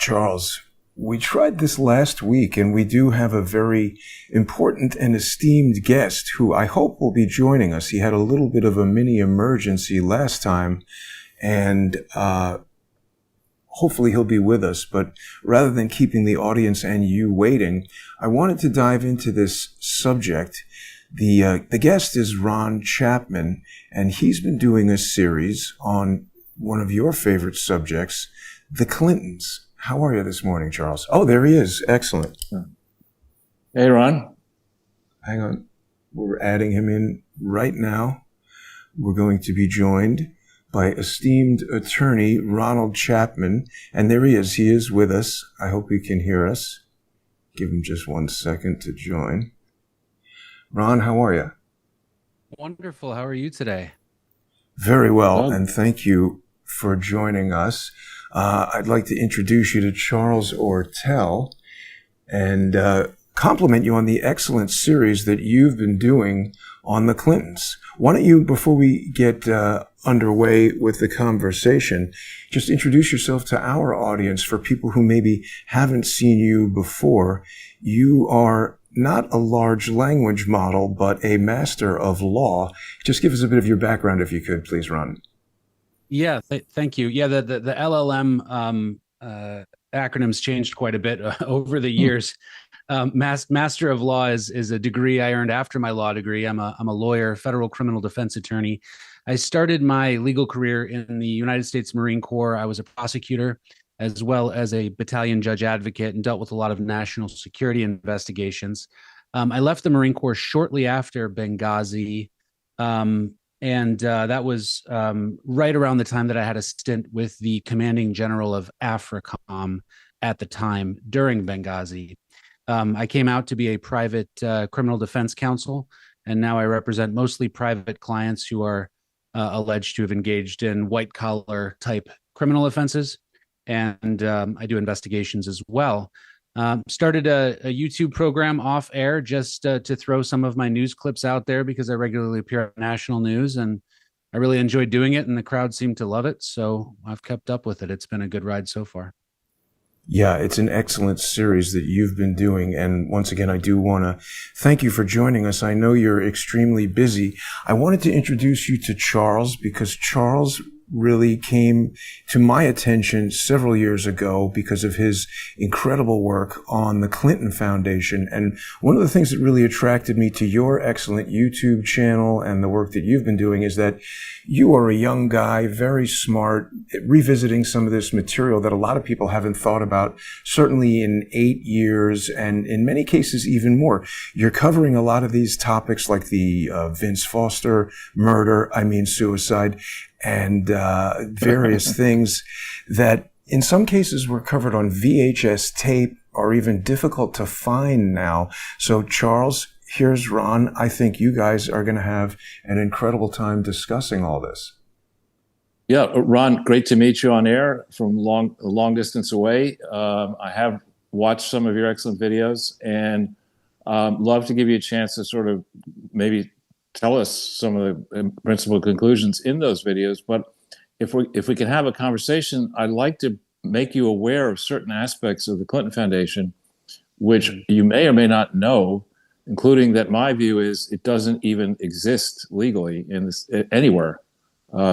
Charles, we tried this last week, and we do have a very important and esteemed guest who I hope will be joining us. He had a little bit of a mini emergency last time, and hopefully he'll be with us. But rather than keeping the audience and you waiting, I wanted to dive into this subject. The guest is Ron Chapman, and he's been doing a series on one of your favorite subjects, the Clintons. How are you this morning, Charles? Oh, there he is. Excellent. Hey, Ron. Hang on. We're adding him in right now. We're going to be joined by esteemed attorney Ronald Chapman. And there he is. He is with us. I hope he can hear us. Give him just 1 second to join. Ron, how are you? Wonderful. How are you today? Very well, and thank you for joining us. I'd like to introduce you to Charles Ortel and compliment you on the excellent series that you've been doing on the Clintons. Why don't you, before we get underway with the conversation, just introduce yourself to our audience for people who maybe haven't seen you before. You are not a large language model, but a master of law. Just give us a bit of your background, if you could, please, Ron. Yeah, thank you. Yeah, the LLM acronyms changed quite a bit over the years. Master of Law is a degree I earned after my law degree. I'm a lawyer, federal criminal defense attorney. I started my legal career in the United States Marine Corps. I was a prosecutor as well as a battalion judge advocate and dealt with a lot of national security investigations. I left the Marine Corps shortly after Benghazi. And that was right around the time that I had a stint with the commanding general of AFRICOM at the time during Benghazi. I came out to be a private criminal defense counsel, and now I represent mostly private clients who are alleged to have engaged in white-collar type criminal offenses, and I do investigations as well. Started a YouTube program off air just to throw some of my news clips out there because I regularly appear on national news, and I really enjoyed doing it, and the crowd seemed to love it. So I've kept up with it. It's been a good ride so far. Yeah, it's an excellent series that you've been doing. And once again, I do want to thank you for joining us. I know you're extremely busy. I wanted to introduce you to Charles because Charles really came to my attention several years ago because of his incredible work on the Clinton Foundation. And one of the things that really attracted me to your excellent YouTube channel and the work that you've been doing is that you are a young guy, very smart, revisiting some of this material that a lot of people haven't thought about, certainly in 8 years, and in many cases even more. You're covering a lot of these topics like the Vince Foster murder, suicide, and various things that in some cases were covered on VHS tape or even difficult to find now. So Charles, here's Ron. I think you guys are going to have an incredible time discussing all this. Yeah, Ron, great to meet you on air from long distance away. I have watched some of your excellent videos and love to give you a chance to sort of maybe tell us some of the principal conclusions in those videos. But if we can have a conversation, I'd like to make you aware of certain aspects of the Clinton Foundation, which you may or may not know, including that my view is it doesn't even exist legally in this anywhere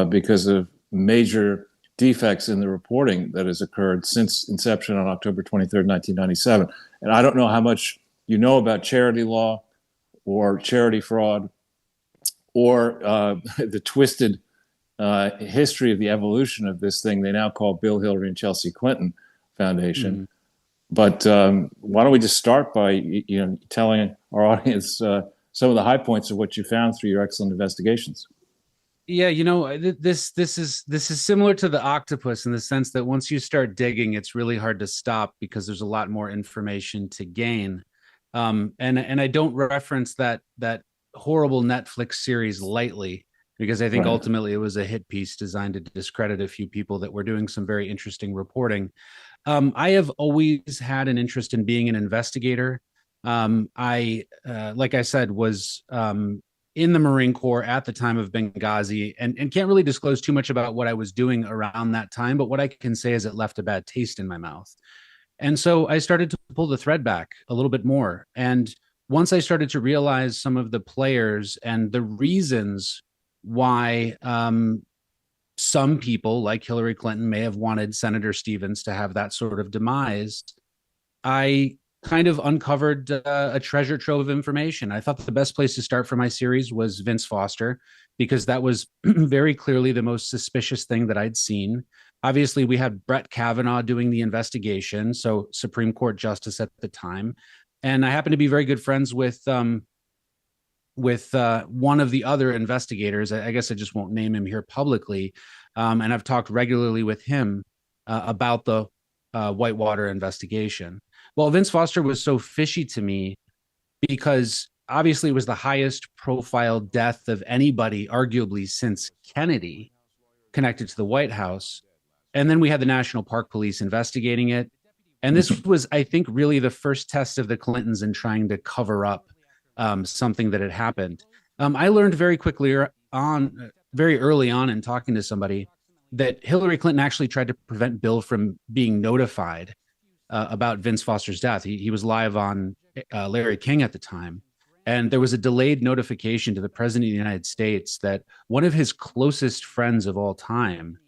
because of major defects in the reporting that has occurred since inception on October 23rd, 1997. And I don't know how much you know about charity law or charity fraud, or the twisted history of the evolution of this thing they now call Bill, Hillary, and Chelsea Clinton Foundation. But why don't we just start by telling our audience some of the high points of what you found through your excellent investigations. Yeah, this is similar to the octopus in the sense that once you start digging, it's really hard to stop because there's a lot more information to gain. And I don't reference that horrible Netflix series lightly because I think ultimately it was a hit piece designed to discredit a few people that were doing some very interesting reporting. I have always had an interest in being an investigator. I, like I said, was in the Marine Corps at the time of Benghazi, and can't really disclose too much about what I was doing around that time. But what I can say is it left a bad taste in my mouth. And so I started to pull the thread back a little bit more. And once I started to realize some of the players and the reasons why some people like Hillary Clinton may have wanted Senator Stevens to have that sort of demise, I kind of uncovered a treasure trove of information. I thought the best place to start for my series was Vince Foster, because that was very clearly the most suspicious thing that I'd seen. Obviously, we had Brett Kavanaugh doing the investigation, so Supreme Court justice at the time. And I happened to be very good friends with one of the other investigators. I guess I just won't name him here publicly. And I've talked regularly with him about the Whitewater investigation. Well, Vince Foster was so fishy to me because obviously it was the highest profile death of anybody, arguably since Kennedy, connected to the White House. And then we had the National Park Police investigating it. And this was, I think, really the first test of the Clintons in trying to cover up something that had happened. I learned very early on in talking to somebody that Hillary Clinton actually tried to prevent Bill from being notified about Vince Foster's death. He was live on Larry King at the time. And there was a delayed notification to the president of the United States that one of his closest friends of all time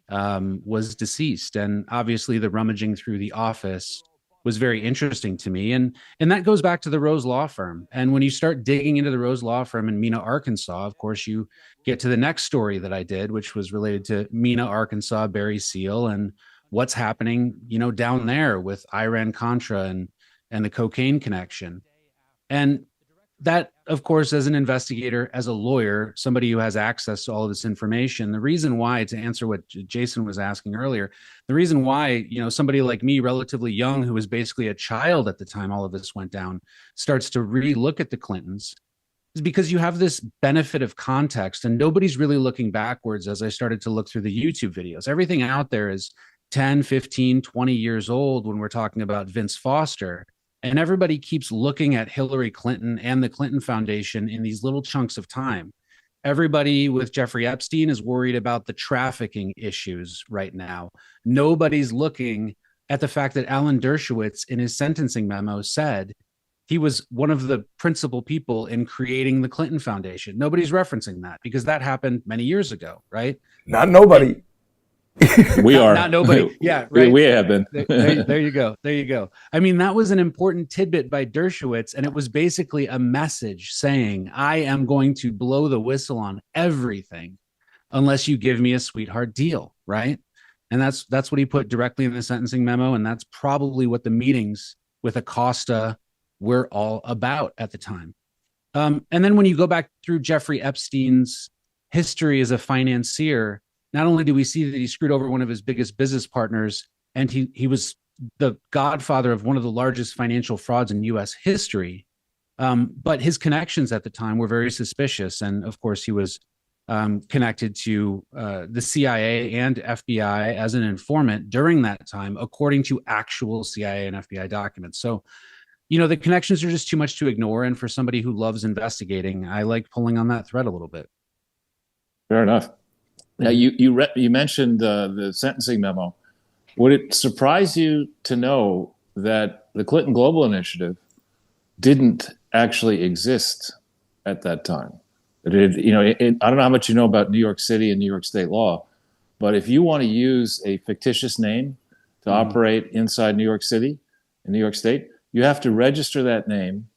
was deceased. And obviously the rummaging through the office was very interesting to me. And that goes back to the Rose Law Firm. And when you start digging into the Rose Law Firm in Mena, Arkansas, of course, you get to the next story that I did, which was related to Mena, Arkansas, Barry Seal, and what's happening, down there with Iran-Contra and the cocaine connection. And that, of course, as an investigator, as a lawyer, somebody who has access to all of this information, the reason why, to answer what Jason was asking earlier, the reason why, somebody like me, relatively young, who was basically a child at the time all of this went down, starts to re-look at the Clintons is because you have this benefit of context, and nobody's really looking backwards. As I started to look through the YouTube videos, everything out there is 10, 15, 20 years old when we're talking about Vince Foster. And everybody keeps looking at Hillary Clinton and the Clinton Foundation in these little chunks of time. Everybody with Jeffrey Epstein is worried about the trafficking issues right now. Nobody's looking at the fact that Alan Dershowitz in his sentencing memo said he was one of the principal people in creating the Clinton Foundation. Nobody's referencing that because that happened many years ago, right? Not nobody. We are not nobody. Yeah, right. We have been. There you go. There you go. I mean, that was an important tidbit by Dershowitz, and it was basically a message saying, I am going to blow the whistle on everything unless you give me a sweetheart deal, right? And that's what he put directly in the sentencing memo, and that's probably what the meetings with Acosta were all about at the time. And then when you go back through Jeffrey Epstein's history as a financier, not only do we see that he screwed over one of his biggest business partners, and he was the godfather of one of the largest financial frauds in U.S. history, but his connections at the time were very suspicious. And of course, he was connected to the CIA and FBI as an informant during that time, according to actual CIA and FBI documents. So, the connections are just too much to ignore. And for somebody who loves investigating, I like pulling on that thread a little bit. Fair enough. Now, you mentioned the sentencing memo. Would it surprise you to know that the Clinton Global Initiative didn't actually exist at that time? I don't know how much you know about New York City and New York state law, but if you want to use a fictitious name to operate inside New York City and New York State, you have to register that name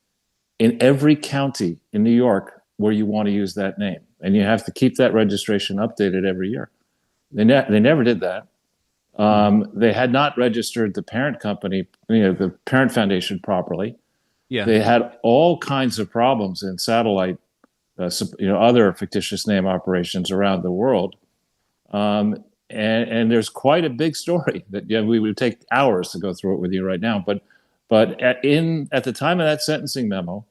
in every county in New York where you want to use that name. And you have to keep that registration updated every year. They never did that. They had not registered the parent company, the parent foundation properly. Yeah. They had all kinds of problems in satellite, other fictitious name operations around the world. And there's quite a big story that we would take hours to go through it with you right now. But at the time of that sentencing memo,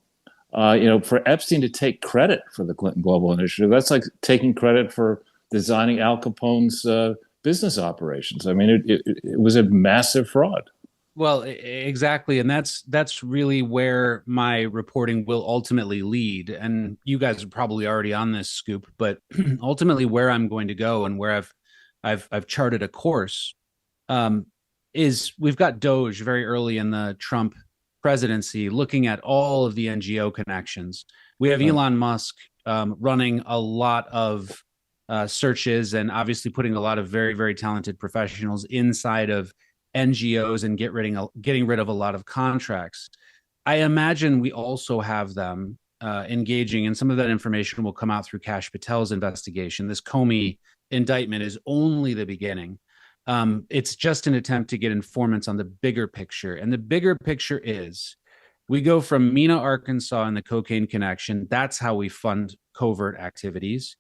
for Epstein to take credit for the Clinton Global Initiative, that's like taking credit for designing Al Capone's business operations. I mean, it was a massive fraud. Well, exactly, and that's really where my reporting will ultimately lead. And you guys are probably already on this scoop, but ultimately, where I'm going to go and where I've charted a course um, is we've got Doge very early in the Trump presidency, looking at all of the NGO connections. We have Right. Elon Musk running a lot of searches and obviously putting a lot of very, very talented professionals inside of NGOs and getting rid of a lot of contracts. I imagine we also have them engaging, and some of that information will come out through Kash Patel's investigation. This Comey indictment is only the beginning. It's just an attempt to get informants on the bigger picture. And the bigger picture is we go from Mena, Arkansas, and the cocaine connection. That's how we fund covert activities.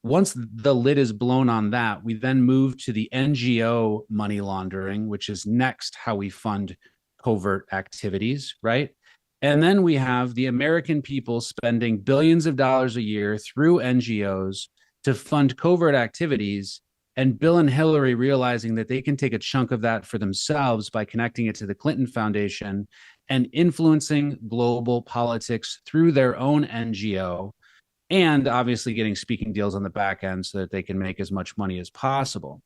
Once the lid is blown on that, we then move to the NGO money laundering, which is next how we fund covert activities, right? And then we have the American people spending billions of dollars a year through NGOs to fund covert activities, and Bill and Hillary realizing that they can take a chunk of that for themselves by connecting it to the Clinton Foundation and influencing global politics through their own NGO, and obviously getting speaking deals on the back end so that they can make as much money as possible.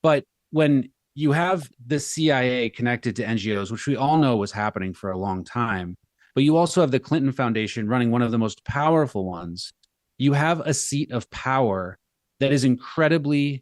But when you have the CIA connected to NGOs, which we all know was happening for a long time, but you also have the Clinton Foundation running one of the most powerful ones, you have a seat of power that is incredibly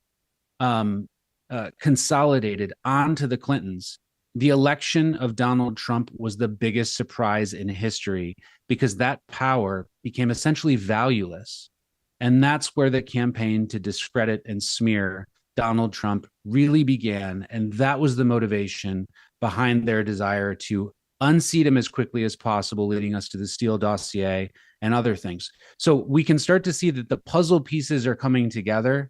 consolidated onto the Clintons. The election of Donald Trump was the biggest surprise in history because that power became essentially valueless. And that's where the campaign to discredit and smear Donald Trump really began. And that was the motivation behind their desire to unseat him as quickly as possible, leading us to the Steele dossier and other things. So we can start to see that the puzzle pieces are coming together.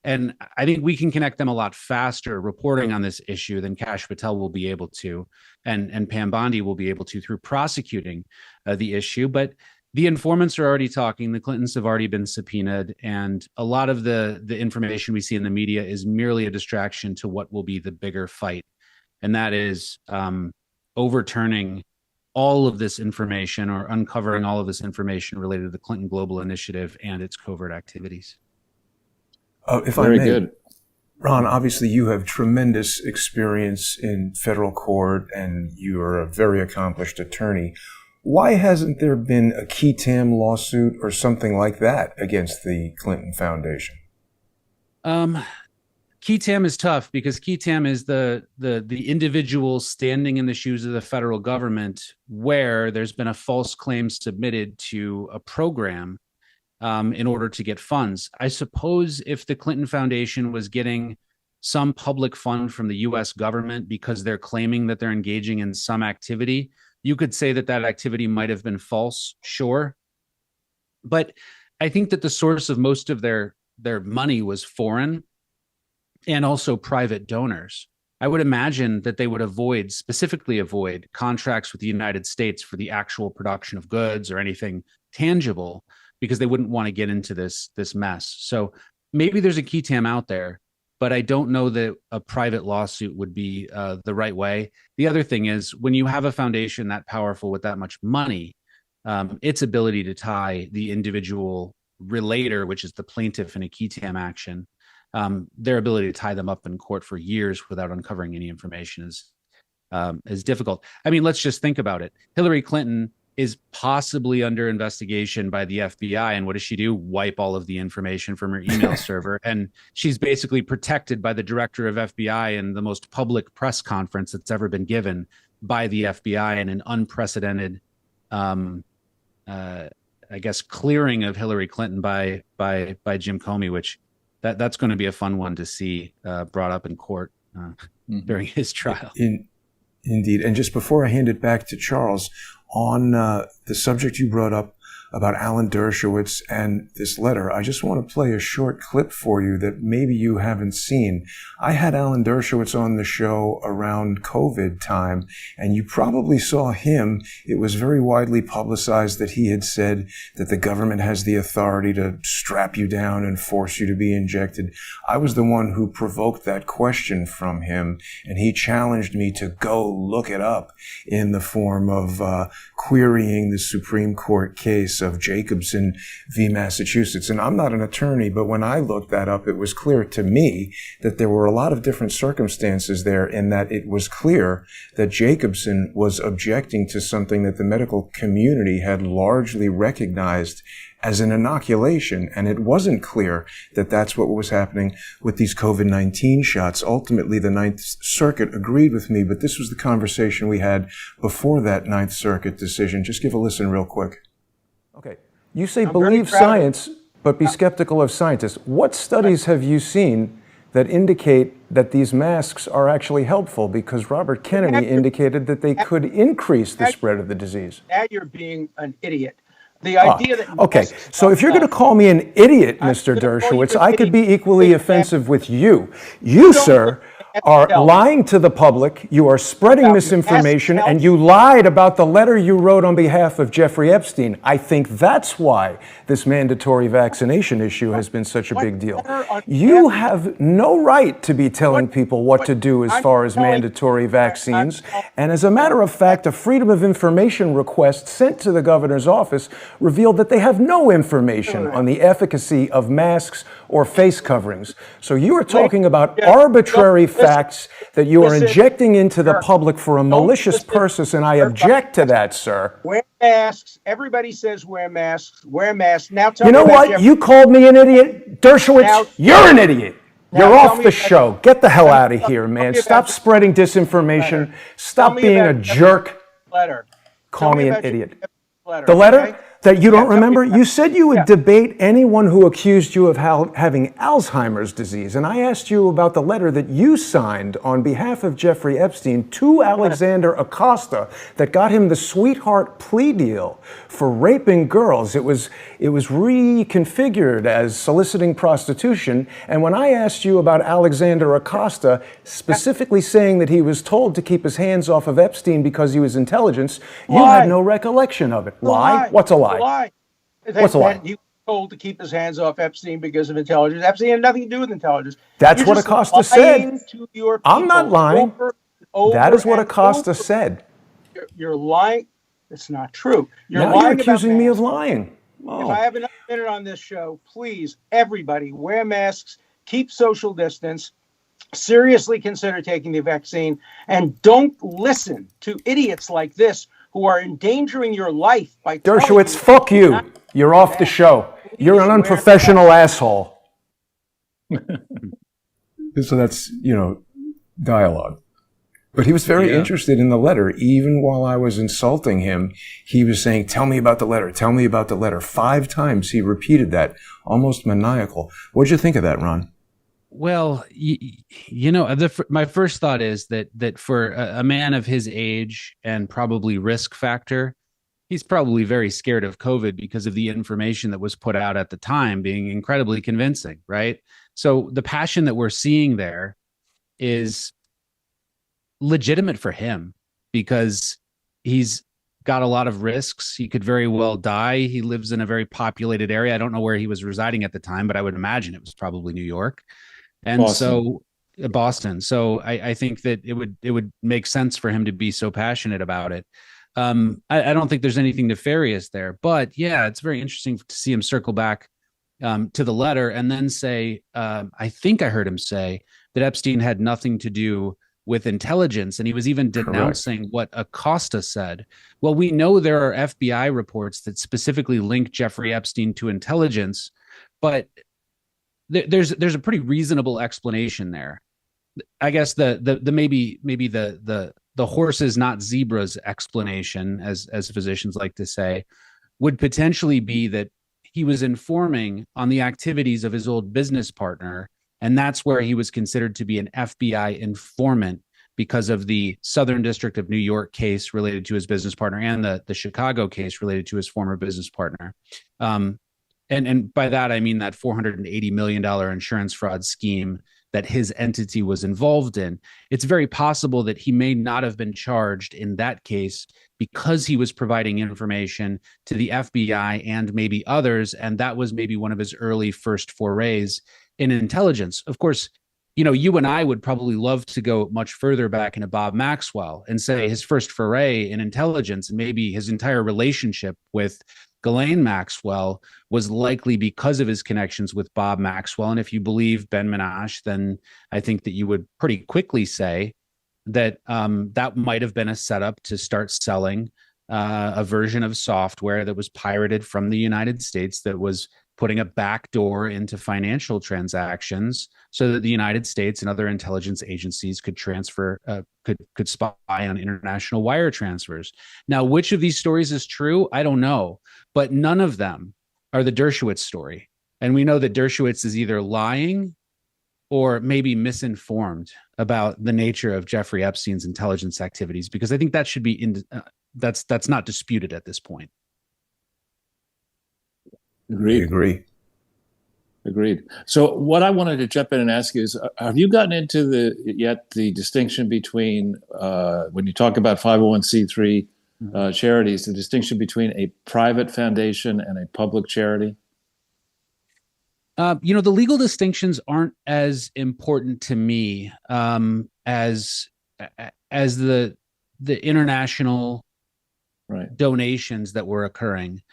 And I think we can connect them a lot faster reporting on this issue than Kash Patel will be able to, and Pam Bondi will be able to through prosecuting the issue. But the informants are already talking. The Clintons have already been subpoenaed. And a lot of the information we see in the media is merely a distraction to what will be the bigger fight. And that is overturning all of this information or uncovering all of this information related to the Clinton Global Initiative and its covert activities. If Very I may, good. Ron, obviously you have tremendous experience in federal court and you are a very accomplished attorney. Why hasn't there been a qui tam lawsuit or something like that against the Clinton Foundation? Qui tam is tough because qui tam is the individual standing in the shoes of the federal government where there's been a false claim submitted to a program in order to get funds. I suppose if the Clinton Foundation was getting some public fund from the US government because they're claiming that they're engaging in some activity, you could say that that activity might have been false, sure. But I think that the source of most of their money was foreign and also private donors. I would imagine that they would specifically avoid contracts with the United States for the actual production of goods or anything tangible, because they wouldn't want to get into this mess. So maybe there's a qui tam out there, but I don't know that a private lawsuit would be the right way. The other thing is when you have a foundation that powerful with that much money, its ability to tie the individual relator, which is the plaintiff in a qui tam action, their ability to tie them up in court for years without uncovering any information is difficult. I mean, let's just think about it. Hillary Clinton is possibly under investigation by the FBI. And what does she do? Wipe all of the information from her email server. And she's basically protected by the director of FBI in the most public press conference that's ever been given by the FBI in an unprecedented, I guess, clearing of Hillary Clinton by Jim Comey, which that's going to be a fun one to see brought up in court during his trial. Indeed. And just before I hand it back to Charles, on the subject you brought up about Alan Dershowitz and this letter. I just want to play a short clip for you that maybe you haven't seen. I had Alan Dershowitz on the show around COVID time, and you probably saw him. It was very widely publicized that he had said that the government has the authority to strap you down and force you to be injected. I was the one who provoked that question from him, and he challenged me to go look it up in the form of querying the Supreme Court case of Jacobson v. Massachusetts. And I'm not an attorney, but when I looked that up, it was clear to me that there were a lot of different circumstances there, in that it was clear that Jacobson was objecting to something that the medical community had largely recognized as an inoculation, and it wasn't clear that that's what was happening with these COVID-19 shots. Ultimately, the Ninth Circuit agreed with me, but this was the conversation we had before that Ninth Circuit decision. Just give a listen real quick. Okay. You say believe science, but be skeptical of scientists. What studies have you seen that indicate that these masks are actually helpful? Because Robert Kennedy indicated that they could increase the spread of the disease. Now you're being an idiot. The idea that okay, so if you're going to call me an idiot, Mr. Dershowitz, I could be equally offensive with you. You, sir, are lying to the public, you are spreading misinformation, and you lied about the letter you wrote on behalf of Jeffrey Epstein. I think that's why this mandatory vaccination issue has been such a big deal. You have no right to be telling people what to do as far as mandatory vaccines. And as a matter of fact, a Freedom of Information request sent to the governor's office revealed that they have no information on the efficacy of masks or face coverings. So you are talking about arbitrary facts that you are injecting into the public for a malicious purpose, and I object to that, sir. Wear masks. Everybody says wear masks. Wear masks. Now tell me. You know what? Jeff. You called me an idiot. Dershowitz, you're an idiot. You're off the show. Get the hell out of here, man. Stop spreading disinformation. Stop being a jerk. Call me an idiot. The letter that you don't remember? You said you would debate anyone who accused you of having Alzheimer's disease. And I asked you about the letter that you signed on behalf of Jeffrey Epstein to Alexander Acosta that got him the sweetheart plea deal for raping girls. It was reconfigured as soliciting prostitution. And when I asked you about Alexander Acosta, specifically saying that he was told to keep his hands off of Epstein because he was intelligence, you had no recollection of it. Lie? What's a lie? What's a lie? He was told to keep his hands off Epstein because of intelligence. Epstein had nothing to do with intelligence. That's what Acosta said. I'm not lying. That is what Acosta said. You're lying. It's not true. Now you're accusing me of lying. Oh. If I have another minute on this show, please, everybody, wear masks, keep social distance, seriously consider taking the vaccine, and don't listen to idiots like this who are endangering your life by Dershowitz, fuck you. You're off the show. You're an unprofessional asshole. So that's, dialogue. But he was very interested in the letter. Even while I was insulting him, he was saying, tell me about the letter. Tell me about the letter. 5 times he repeated that, almost maniacal. What'd you think of that, Ron? Well, my first thought is that for a man of his age and probably risk factor, he's probably very scared of COVID because of the information that was put out at the time being incredibly convincing, right? So the passion that we're seeing there is legitimate for him because he's got a lot of risks. He could very well die. He lives in a very populated area. I don't know where he was residing at the time, but I would imagine it was probably New York. And Boston. So I think that it would make sense for him to be so passionate about it. I don't think there's anything nefarious there, but yeah, it's very interesting to see him circle back to the letter and then say, I think I heard him say that Epstein had nothing to do with intelligence, and he was even denouncing what Acosta said. Well, we know there are FBI reports that specifically link Jeffrey Epstein to intelligence, but there's a pretty reasonable explanation there. I guess the maybe the horses not zebras explanation, as physicians like to say, would potentially be that he was informing on the activities of his old business partner, and that's where he was considered to be an FBI informant because of the Southern District of New York case related to his business partner and the Chicago case related to his former business partner. And by that, I mean that $480 million insurance fraud scheme that his entity was involved in. It's very possible that he may not have been charged in that case because he was providing information to the FBI and maybe others. And that was maybe one of his early first forays in intelligence. Of course, you know, you and I would probably love to go much further back into Bob Maxwell and say his first foray in intelligence and maybe his entire relationship with Ghislaine Maxwell was likely because of his connections with Bob Maxwell. And if you believe Ben Menashe, then I think that you would pretty quickly say that that might have been a setup to start selling a version of software that was pirated from the United States that was putting a backdoor into financial transactions so that the United States and other intelligence agencies could transfer, could spy on international wire transfers. Now, which of these stories is true? I don't know, but none of them are the Dershowitz story. And we know that Dershowitz is either lying or maybe misinformed about the nature of Jeffrey Epstein's intelligence activities, because I think that should be that's not disputed at this point. Agreed. Agreed. So what I wanted to jump in and ask you is, have you gotten into the distinction between, when you talk about 501c3 charities, the distinction between a private foundation and a public charity? You know, the legal distinctions aren't as important to me as the international donations that were occurring.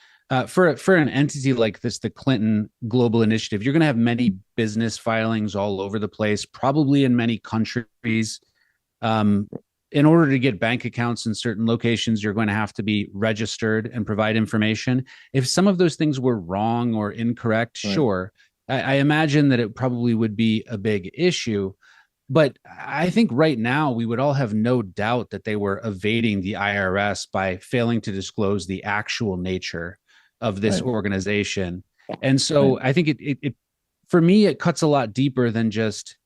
For an entity like this, the Clinton Global Initiative, you're going to have many business filings all over the place, probably in many countries. In order to get bank accounts in certain locations, you're going to have to be registered and provide information. If some of those things were wrong or incorrect, sure, I imagine that it probably would be a big issue. But I think right now we would all have no doubt that they were evading the IRS by failing to disclose the actual nature of this organization. And so I think it for me, it cuts a lot deeper than just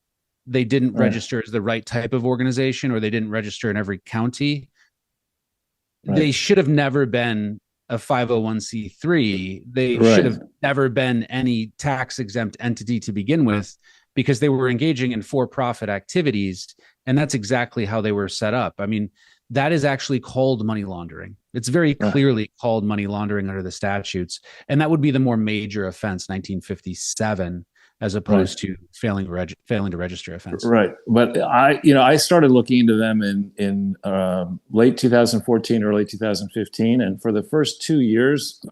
they didn't register as the right type of organization, or they didn't register in every county. They should have never been a 501c3. They should have never been any tax exempt entity to begin with, because they were engaging in for-profit activities. And that's exactly how they were set up. I mean, that is actually called money laundering. It's very clearly called money laundering under the statutes. And that would be the more major offense, 1957, as opposed to failing to register offense. Right. But I started looking into them in late 2014, early 2015. And for the first 2 years,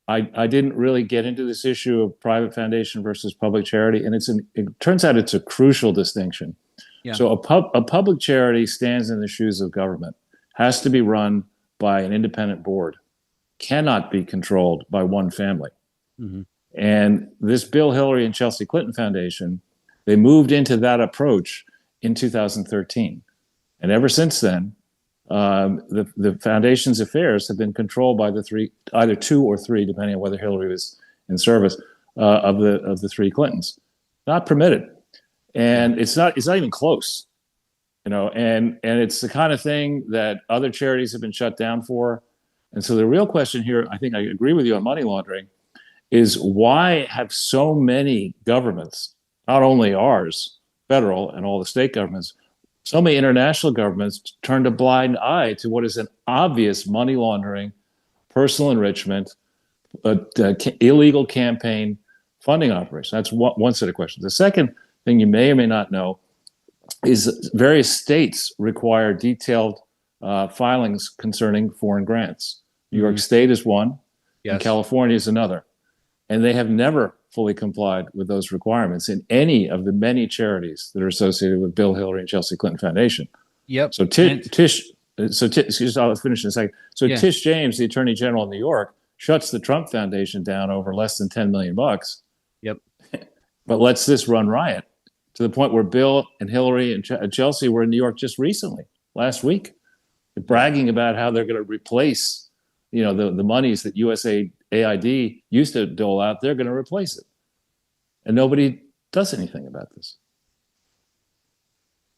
I didn't really get into this issue of private foundation versus public charity. And it turns out it's a crucial distinction. Yeah. So a public charity stands in the shoes of government, has to be run by an independent board, cannot be controlled by one family. Mm-hmm. And this Bill, Hillary, and Chelsea Clinton Foundation, they moved into that approach in 2013. And ever since then, the foundation's affairs have been controlled by either two or three, depending on whether Hillary was in service, of the three Clintons. Not permitted. And it's not even close, and it's the kind of thing that other charities have been shut down for. And so the real question here, I think I agree with you on money laundering, is why have so many governments, not only ours, federal and all the state governments, so many international governments turned a blind eye to what is an obvious money laundering, personal enrichment, illegal campaign funding operation? That's one set of questions. The second thing you may or may not know is various states require detailed filings concerning foreign grants. New York State is one, and California is another. And they have never fully complied with those requirements in any of the many charities that are associated with Bill, Hillary, and Chelsea Clinton Foundation. Yep. So I'll finish in a second. So Tish James, the Attorney General in New York, shuts the Trump Foundation down over less than $10 million. Yep. But lets this run riot to the point where Bill and Hillary and Chelsea were in New York just recently, last week, bragging about how they're going to replace, the monies that USAID used to dole out. They're going to replace it, and nobody does anything about this.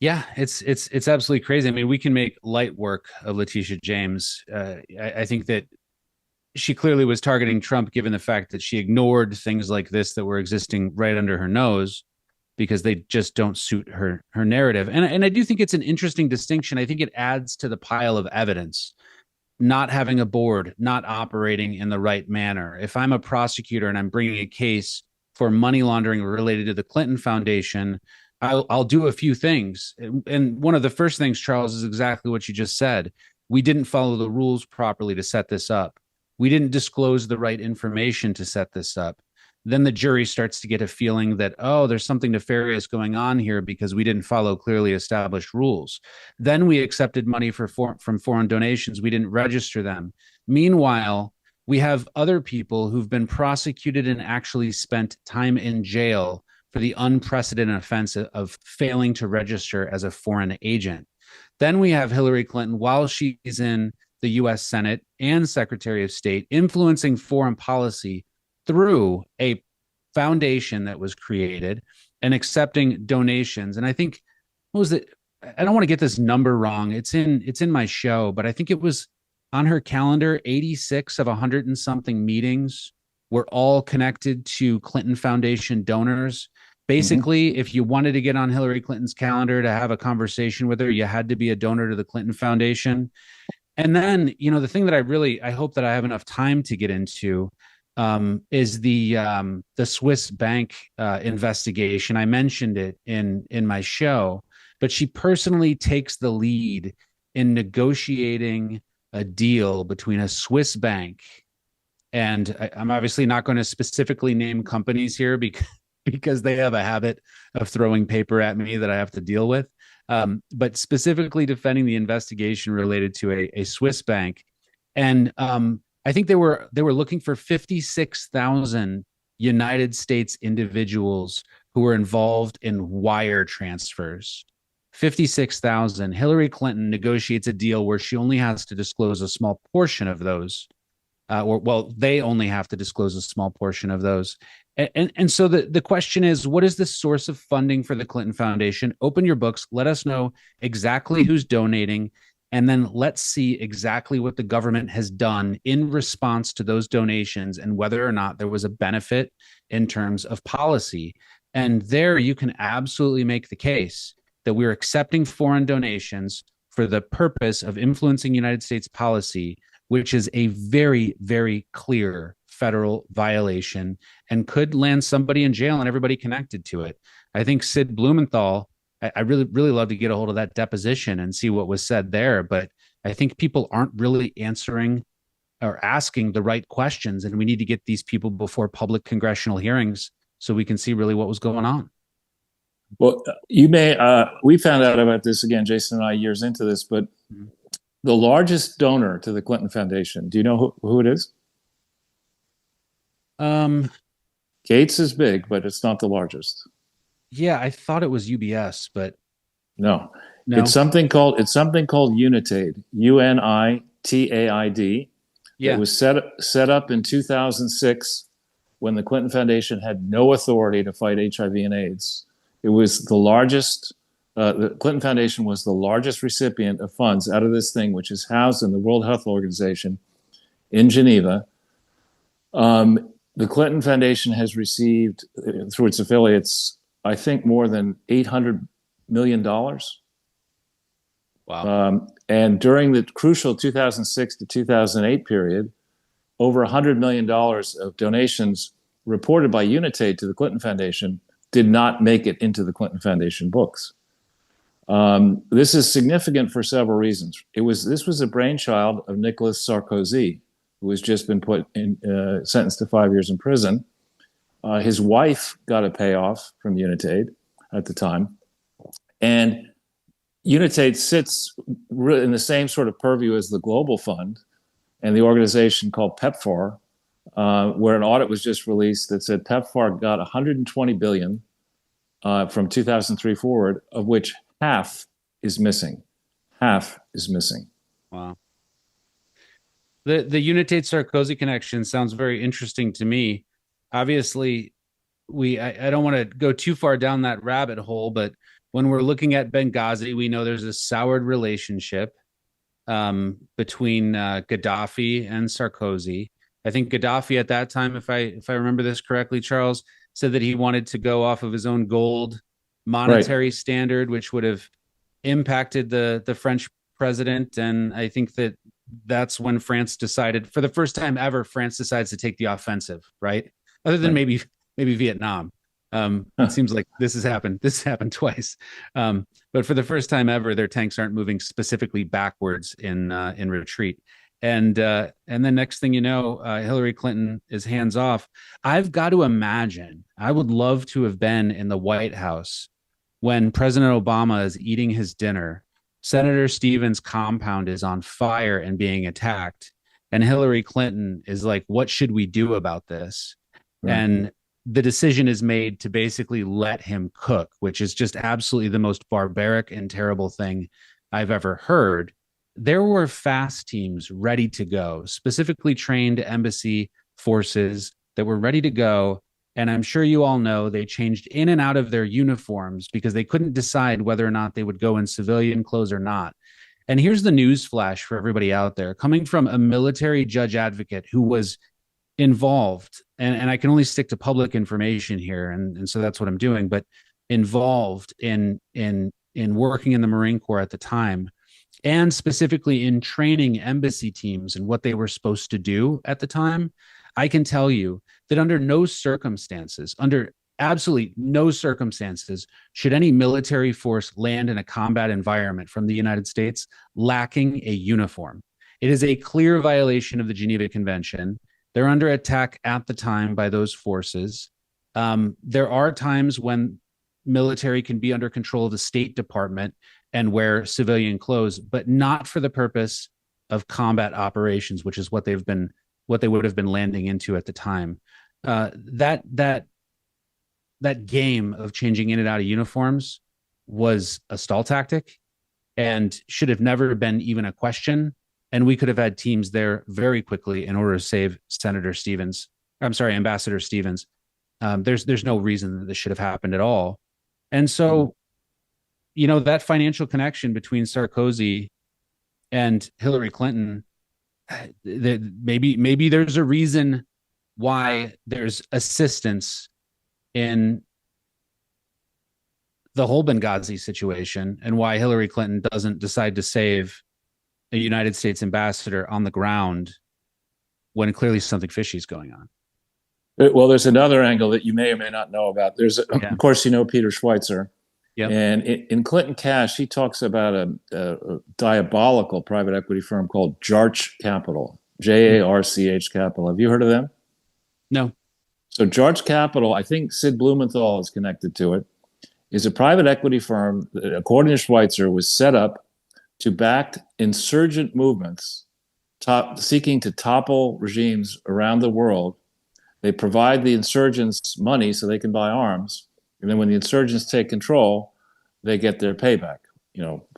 Yeah, it's absolutely crazy. I mean, we can make light work of Letitia James. I think that she clearly was targeting Trump, given the fact that she ignored things like this that were existing right under her nose because they just don't suit her narrative. And I do think it's an interesting distinction. I think it adds to the pile of evidence. Not having a board, not operating in the right manner. If I'm a prosecutor and I'm bringing a case for money laundering related to the Clinton Foundation, I'll do a few things. And one of the first things, Charles, is exactly what you just said. We didn't follow the rules properly to set this up. We didn't disclose the right information to set this up. Then the jury starts to get a feeling that, oh, there's something nefarious going on here because we didn't follow clearly established rules. Then we accepted money from foreign donations. We didn't register them. Meanwhile, we have other people who've been prosecuted and actually spent time in jail for the unprecedented offense of failing to register as a foreign agent. Then we have Hillary Clinton, while she's in the US Senate and Secretary of State, influencing foreign policy through a foundation that was created and accepting donations. And I think, what was it? I don't want to get this number wrong. It's in my show, but I think it was on her calendar, 86 of 100 and something meetings were all connected to Clinton Foundation donors. Basically, if you wanted to get on Hillary Clinton's calendar to have a conversation with her, you had to be a donor to the Clinton Foundation. And then, the thing that I hope that I have enough time to get into is the Swiss bank investigation. I mentioned it in my show, but she personally takes the lead in negotiating a deal between a Swiss bank, and I'm obviously not going to specifically name companies here because they have a habit of throwing paper at me that I have to deal with. But specifically defending the investigation related to a Swiss bank. And I think they were looking for 56,000 United States individuals who were involved in wire transfers. 56,000. Hillary Clinton negotiates a deal where she only has to disclose a small portion of those. They only have to disclose a small portion of those. And so the question is, what is the source of funding for the Clinton Foundation? Open your books. Let us know exactly who's donating. And then let's see exactly what the government has done in response to those donations and whether or not there was a benefit in terms of policy. And there you can absolutely make the case that we're accepting foreign donations for the purpose of influencing United States policy, which is a very, very clear federal violation and could land somebody in jail and everybody connected to it. I think Sid Blumenthal, I really, really love to get a hold of that deposition and see what was said there. But I think people aren't really answering or asking the right questions. And we need to get these people before public congressional hearings so we can see really what was going on. Well, we found out about this again, Jason and I, years into this, but the largest donor to the Clinton Foundation, do you know who it is? Gates is big, but it's not the largest. Yeah, I thought it was UBS, but no. It's something called Unitaid, UNITAID. Yeah. It was set up in 2006 when the Clinton Foundation had no authority to fight HIV and AIDS. It was the largest. The Clinton Foundation was the largest recipient of funds out of this thing, which is housed in the World Health Organization in Geneva. The Clinton Foundation has received, through its affiliates, I think more than $800 million. Wow. And during the crucial 2006 to 2008 period, over $100 million of donations reported by Unitaid to the Clinton Foundation did not make it into the Clinton Foundation books. This is significant for several reasons. This was a brainchild of Nicolas Sarkozy, who has just been sentenced to 5 years in prison. His wife got a payoff from Unitaid at the time. And Unitaid sits in the same sort of purview as the Global Fund and the organization called PEPFAR, where an audit was just released that said PEPFAR got $120 billion from 2003 forward, of which half is missing. Half is missing. Wow. The Unitaid Sarkozy connection sounds very interesting to me. Obviously, I don't want to go too far down that rabbit hole, but When we're looking at Benghazi, we know there's a soured relationship between Gaddafi and Sarkozy. I think Gaddafi at that time, if I remember this correctly, Charles, said that he wanted to go off of his own gold monetary standard, which would have impacted the French president. And I think that's when France decided, for the first time ever, France decides to take the offensive, right? Other than maybe Vietnam. It seems like this has happened twice. But for the first time ever, their tanks aren't moving specifically backwards in retreat. And then next thing you know, Hillary Clinton is hands off. I've got to imagine, I would love to have been in the White House when President Obama is eating his dinner. Senator Stevens' compound is on fire and being attacked. And Hillary Clinton is like, what should we do about this? Right. And the decision is made to basically let him cook, which is just absolutely the most barbaric and terrible thing I've ever heard. There were fast teams ready to go, specifically trained embassy forces that were ready to go. And I'm sure you all know they changed in and out of their uniforms because they couldn't decide whether or not they would go in civilian clothes or not. And here's the news flash for everybody out there, coming from a military judge advocate who was involved, and I can only stick to public information here, and so that's what I'm doing, but involved in working in the Marine Corps at the time, and specifically in training embassy teams and what they were supposed to do at the time. I can tell you that under absolutely no circumstances, should any military force land in a combat environment from the United States lacking a uniform. It is a clear violation of the Geneva Convention. They're under attack at the time by those forces. There are times when military can be under control of the State Department and wear civilian clothes, but not for the purpose of combat operations, which is what they would have been landing into at the time. That game of changing in and out of uniforms was a stall tactic and should have never been even a question. And we could have had teams there very quickly in order to save Ambassador Stevens. There's no reason that this should have happened at all. And so, that financial connection between Sarkozy and Hillary Clinton, maybe there's a reason why there's assistance in the whole Benghazi situation and why Hillary Clinton doesn't decide to save a United States ambassador on the ground when clearly something fishy is going on. Well, there's another angle that you may or may not know about. Of course, Peter Schweitzer. Yep. And in Clinton Cash, he talks about a diabolical private equity firm called Jarch Capital, Jarch Capital. Have you heard of them? No. So Jarch Capital, I think Sid Blumenthal is connected to it, is a private equity firm that, according to Schweitzer, was set up to back insurgent movements seeking to topple regimes around the world. They provide the insurgents money so they can buy arms. And then when the insurgents take control, they get their payback,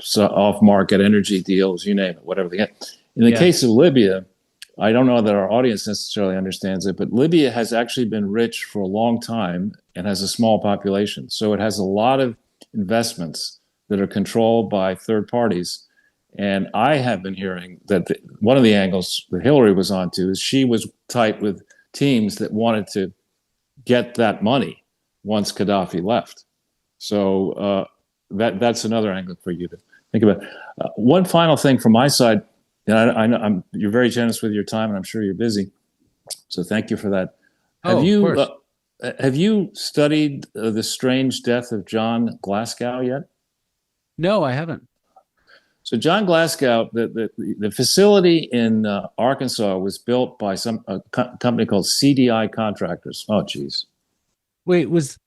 so off-market energy deals, you name it, whatever they get. In the case of Libya, I don't know that our audience necessarily understands it, but Libya has actually been rich for a long time and has a small population. So it has a lot of investments that are controlled by third parties. And I have been hearing that one of the angles that Hillary was onto is she was tight with teams that wanted to get that money once Gaddafi left. So that's another angle for you to think about. One final thing from my side, and I know you're very generous with your time, and I'm sure you're busy. So thank you for that. Have you studied the strange death of John Glasgow yet? No, I haven't. So John Glasgow, the facility in Arkansas was built by a company called CDI Contractors. Oh, geez. Wait, was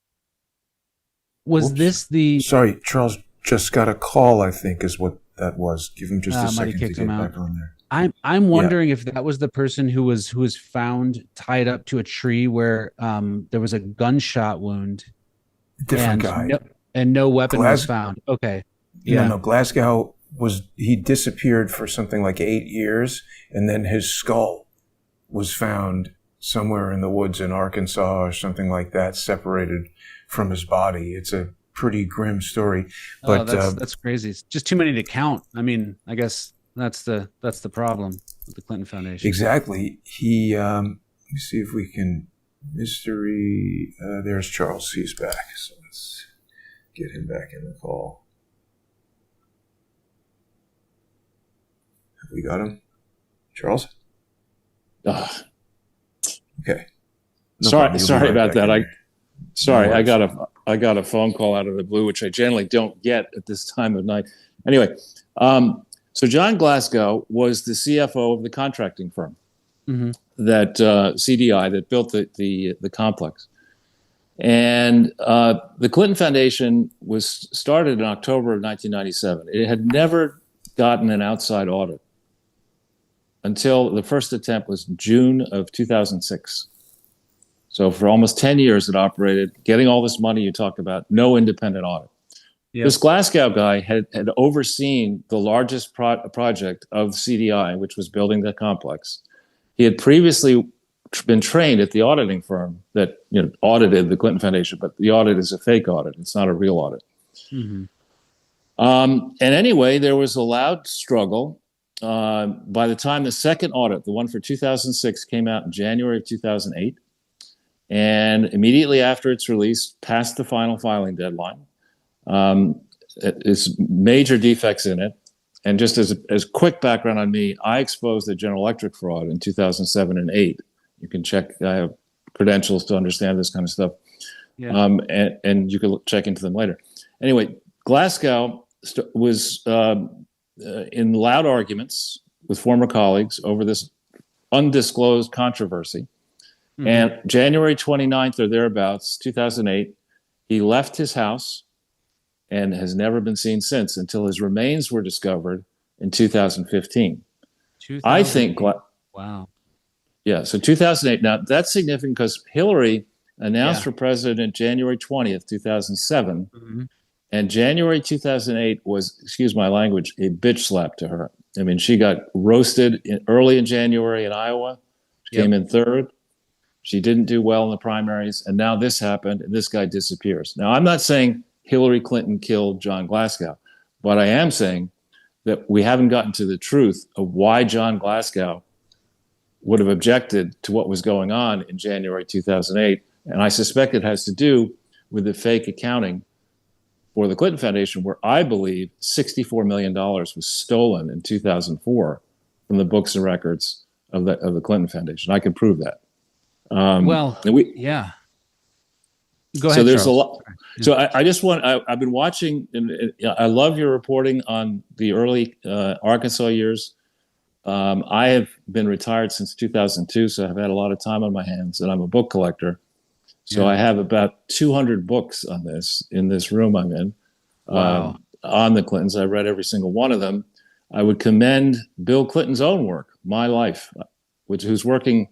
this the... Sorry, Charles just got a call, I think, is what that was. Give him just a second to get back on there. I'm wondering if that was the person who was found tied up to a tree where there was a gunshot wound. Different guy. And no weapon was found. Okay. Yeah. No, Glasgow he disappeared for something like 8 years, and then his skull was found somewhere in the woods in Arkansas or something like that, separated from his body. It's a pretty grim story. Oh, But that's crazy. It's just too many to count. I mean, I guess that's the problem with the Clinton Foundation. exactly, he. Let me see if we can. Mystery. There's Charles. He's back. So let's get him back in the call. Have we got him, Charles? Okay. No problem. You'll be Sorry right about back that. in there. I got a phone call out of the blue, which I generally don't get at this time of night. Anyway, so John Glasgow was the CFO of the contracting firm that CDI that built the complex, and the Clinton Foundation was started in October of 1997. It had never gotten an outside audit until the first attempt was June of 2006. So for almost 10 years it operated, getting all this money you talked about, no independent audit. Yep. This Glasgow guy had overseen the largest project of CDI, which was building the complex. He had previously been trained at the auditing firm that audited the Clinton Foundation, but the audit is a fake audit. It's not a real audit. And anyway, there was a loud struggle. By the time the second audit, the one for 2006, came out in January of 2008, and immediately after its release, passed the final filing deadline. It's major defects in it. And just as quick background on me, I exposed the General Electric fraud in 2007 and 8. You can check, I have credentials to understand this kind of stuff. Yeah. And you can check into them later. Anyway, Glasgow was in loud arguments with former colleagues over this undisclosed controversy. And January 29th or thereabouts, 2008, he left his house and has never been seen since until his remains were discovered in 2015. I think, wow. Yeah, so 2008. Now, that's significant because Hillary announced for president January 20th, 2007. And January 2008 was, excuse my language, a bitch slap to her. I mean, she got roasted early in January in Iowa. She came in third. She didn't do well in the primaries. And now this happened, and this guy disappears. Now, I'm not saying Hillary Clinton killed John Glasgow, but I am saying that we haven't gotten to the truth of why John Glasgow would have objected to what was going on in January 2008. And I suspect it has to do with the fake accounting for the Clinton Foundation, where I believe $64 million was stolen in 2004 from the books and records of the Clinton Foundation. I can prove that. Go ahead. So there's Charles. a lot. So I just want, I've been watching, and I love your reporting on the early Arkansas years. I have been retired since 2002, so I've had a lot of time on my hands, and I'm a book collector. So I have about 200 books on this in this room I'm in. Wow. On the Clintons. I read every single one of them. I would commend Bill Clinton's own work, My Life, whose working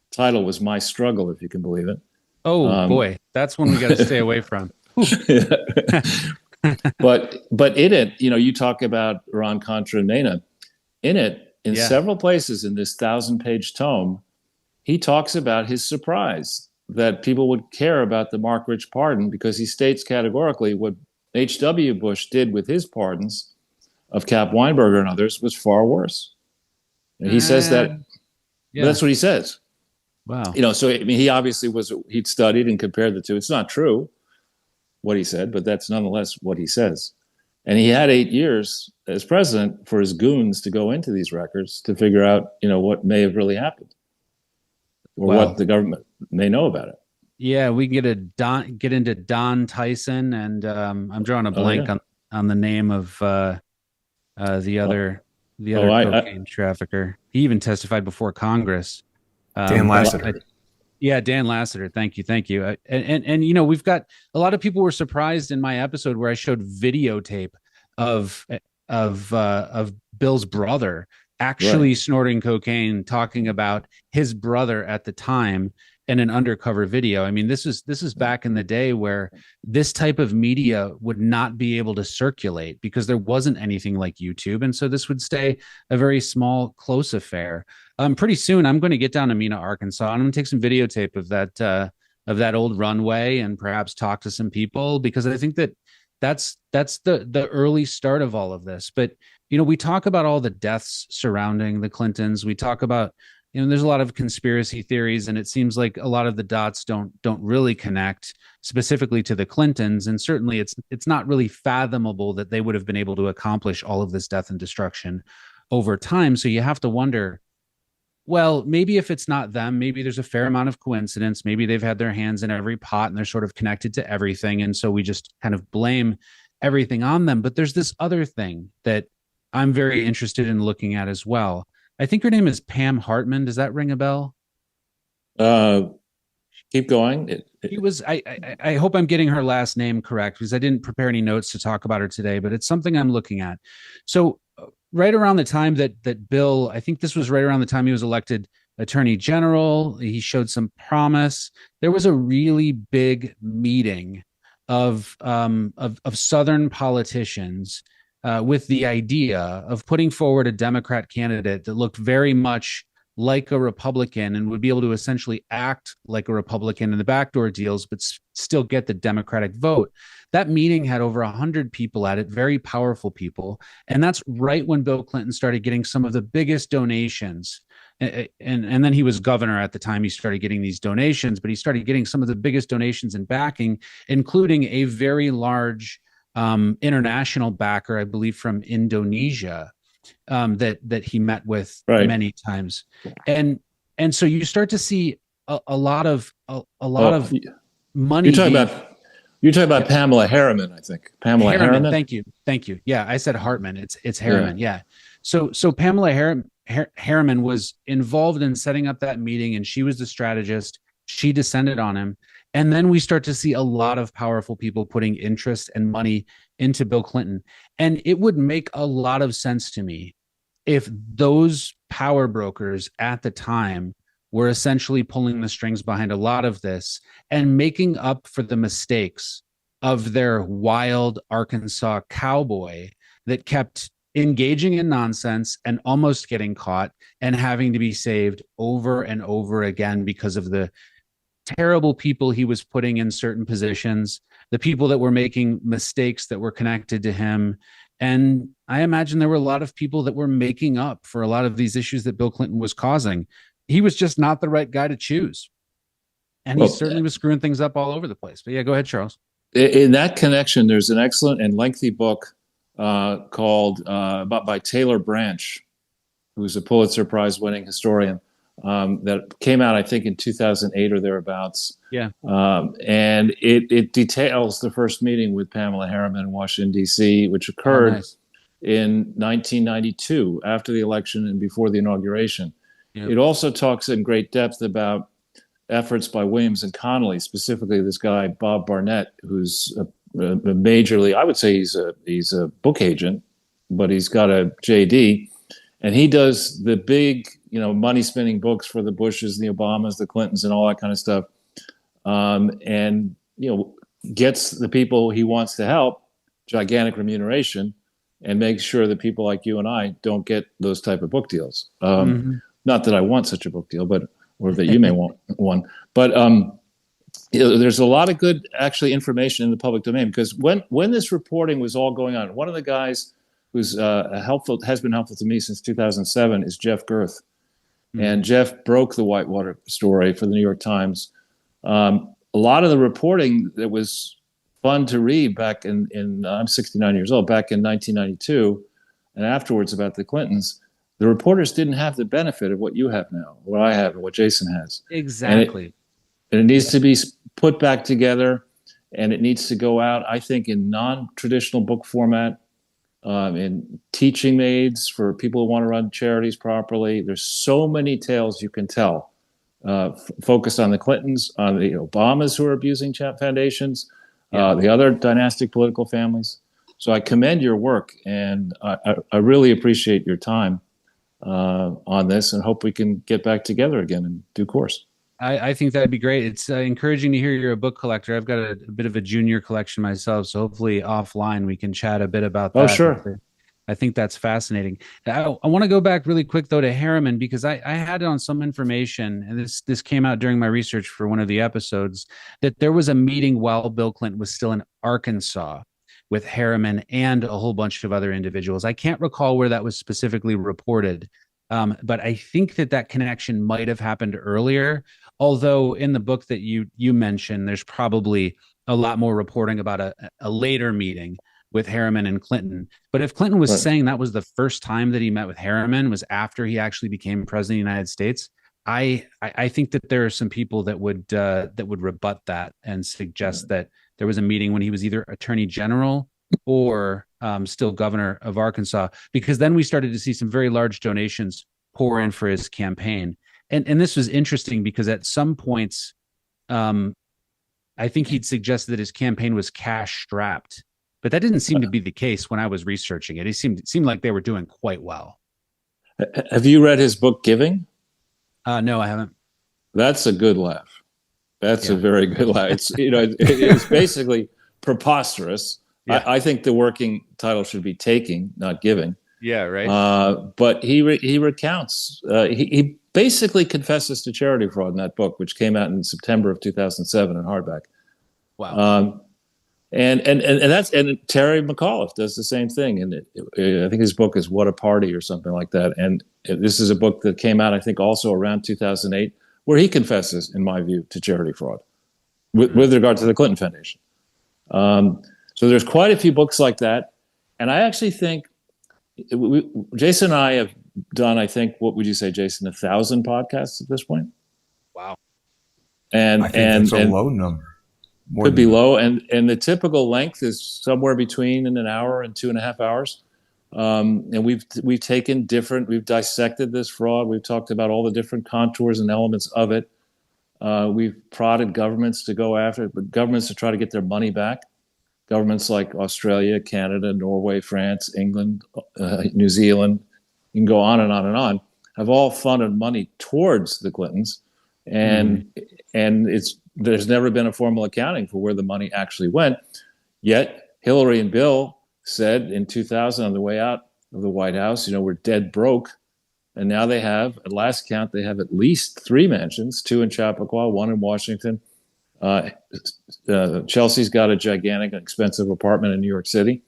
title was My Struggle, if you can believe it. Oh, boy, that's one we got to stay away from. But in it, you talk about Iran Contra and Mena. In it, in several places in this 1,000-page tome, he talks about his surprise that people would care about the Mark Rich pardon, because he states categorically what H.W. Bush did with his pardons of Cap Weinberger and others was far worse. And he says that, that's what he says. Wow. So I mean, he obviously he'd studied and compared the two. It's not true what he said, but that's nonetheless what he says. And he had 8 years as president for his goons to go into these records to figure out, what may have really happened or what the government may know about it. Yeah, we can get into Don Tyson, and I'm drawing a blank on the name of the other cocaine trafficker. He even testified before Congress. Dan Lasseter. Dan Lasseter. Thank you. And we've got a lot of people were surprised in my episode where I showed videotape of Bill's brother actually snorting cocaine, talking about his brother at the time in an undercover video. I mean, this is back in the day where this type of media would not be able to circulate because there wasn't anything like YouTube. And so this would stay a very small, close affair. Pretty soon I'm going to get down to Mena, Arkansas, and I'm going to take some videotape of that old runway and perhaps talk to some people, because I think that that's the early start of all of this. But we talk about all the deaths surrounding the Clintons. We talk about, there's a lot of conspiracy theories, and it seems like a lot of the dots don't really connect specifically to the Clintons. And certainly it's not really fathomable that they would have been able to accomplish all of this death and destruction over time. So you have to wonder, well, maybe if it's not them, maybe there's a fair amount of coincidence. Maybe they've had their hands in every pot and they're sort of connected to everything. And so we just kind of blame everything on them. But there's this other thing that I'm very interested in looking at as well. I think her name is Pam Hartman. Does that ring a bell? Keep going. He was. I hope I'm getting her last name correct, because I didn't prepare any notes to talk about her today, but it's something I'm looking at. So right around the time that Bill, I think this was right around the time he was elected Attorney General, he showed some promise. There was a really big meeting of Southern politicians with the idea of putting forward a Democrat candidate that looked very much like a Republican and would be able to essentially act like a Republican in the backdoor deals, but still get the Democratic vote. That meeting had over 100 people at it, very powerful people. And that's right when Bill Clinton started getting some of the biggest donations. And then he was governor at the time. He started getting these donations, but he started getting some of the biggest donations and backing, including a very large international backer, I believe from Indonesia, that he met with many times. And so you start to see a lot of money. You're talking about Pamela Harriman, I think. Pamela Harriman. Thank you. Yeah, I said Hartman. It's Harriman. Yeah. So Pamela Harriman was involved in setting up that meeting, and she was the strategist. She descended on him. And then we start to see a lot of powerful people putting interest and money into Bill Clinton. And it would make a lot of sense to me if those power brokers at the time were essentially pulling the strings behind a lot of this and making up for the mistakes of their wild Arkansas cowboy that kept engaging in nonsense and almost getting caught and having to be saved over and over again because of the terrible people he was putting in certain positions, the people that were making mistakes that were connected to him. And I imagine there were a lot of people that were making up for a lot of these issues that Bill Clinton was causing. He was just not the right guy to choose. And he certainly was screwing things up all over the place. But yeah, go ahead, Charles. In that connection, there's an excellent and lengthy book called by Taylor Branch, who's a Pulitzer Prize winning historian, that came out, I think, in 2008 or thereabouts. Yeah. And it details the first meeting with Pamela Harriman in Washington, D.C., which occurred in 1992, after the election and before the inauguration. Yep. It also talks in great depth about efforts by Williams and Connolly, specifically this guy, Bob Barnett, who's a majorly, I would say he's a book agent, but he's got a JD. And he does the big, money spinning books for the Bushes, the Obamas, the Clintons, and all that kind of stuff. And gets the people he wants to help gigantic remuneration, and makes sure that people like you and I don't get those type of book deals. Not that I want such a book deal, or that you may want one. But there's a lot of good, actually, information in the public domain, because when this reporting was all going on, one of the guys who's has been helpful to me since 2007 is Jeff Gerth. And Jeff broke the Whitewater story for the New York Times. A lot of the reporting that was fun to read back in I'm 69 years old, back in 1992 and afterwards about the Clintons, the reporters didn't have the benefit of what you have now, what I have, and what Jason has. Exactly. And it needs to be put back together, and it needs to go out, I think, in non-traditional book format, in teaching aids for people who want to run charities properly. There's so many tales you can tell, focused on the Clintons, on the Obamas who are abusing foundations, the other dynastic political families. So I commend your work, and I really appreciate your time on this, and hope we can get back together again in due course. I think that'd be great. It's encouraging to hear you're a book collector. I've got a bit of a junior collection myself, so hopefully offline we can chat a bit about that. Oh, sure. I think that's fascinating. I want to go back really quick though to Harriman, because I had on some information, and this came out during my research for one of the episodes, that there was a meeting while Bill Clinton was still in Arkansas with Harriman and a whole bunch of other individuals. I can't recall where that was specifically reported, but I think that connection might have happened earlier. Although in the book that you mentioned, there's probably a lot more reporting about a later meeting with Harriman and Clinton. But if Clinton was saying that was the first time that he met with Harriman was after he actually became president of the United States, I think that there are some people that would rebut that and suggest that there was a meeting when he was either attorney general or still governor of Arkansas, because then we started to see some very large donations pour in for his campaign. And this was interesting because at some points, I think he'd suggested that his campaign was cash strapped, but that didn't seem to be the case when I was researching it. It seemed like they were doing quite well. Have you read his book, Giving? No, I haven't. That's a good laugh. That's a very good laugh. It's basically preposterous. Yeah. I think the working title should be Taking, not Giving. Yeah, right. But he recounts. He basically confesses to charity fraud in that book, which came out in September of 2007 in hardback. Wow. And Terry McAuliffe does the same thing. And I think his book is What a Party or something like that. And this is a book that came out, I think, also around 2008, where he confesses, in my view, to charity fraud with regard to the Clinton Foundation. So there's quite a few books like that. And I actually think Jason and I have done, I think, what would you say, Jason, 1,000 podcasts at this point? Wow. I think that's a low number. Could be low, and the typical length is somewhere between an hour and 2.5 hours. And we've taken we've dissected this fraud. We've talked about all the different contours and elements of it. We've prodded governments to go after it, but governments to try to get their money back. Governments like Australia, Canada, Norway, France, England, New Zealand, you can go on and on and on, have all funded money towards the Clintons, and there's never been a formal accounting for where the money actually went. Yet Hillary and Bill said in 2000 on the way out of the White House, we're dead broke. And now they have, at last count, they have at least 3 mansions, 2 in Chappaqua, 1 in Washington. Chelsea's got a gigantic and expensive apartment in New York City.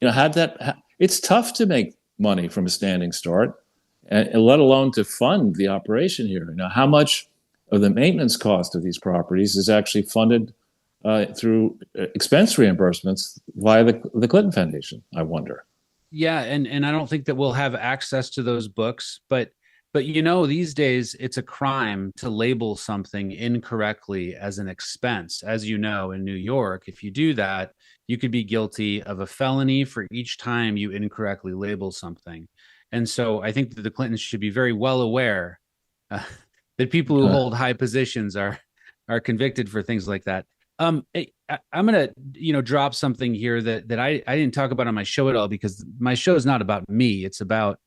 It's tough to make money from a standing start, and let alone to fund the operation here. How much of the maintenance cost of these properties is actually funded through expense reimbursements via the Clinton Foundation, I wonder. Yeah, and I don't think that we'll have access to those books, but these days it's a crime to label something incorrectly as an expense. As you know, in New York, if you do that, you could be guilty of a felony for each time you incorrectly label something. And so I think that the Clintons should be very well aware that people who hold high positions are convicted for things like that. I'm gonna drop something here that I didn't talk about on my show at all, because my show is not about me. It's about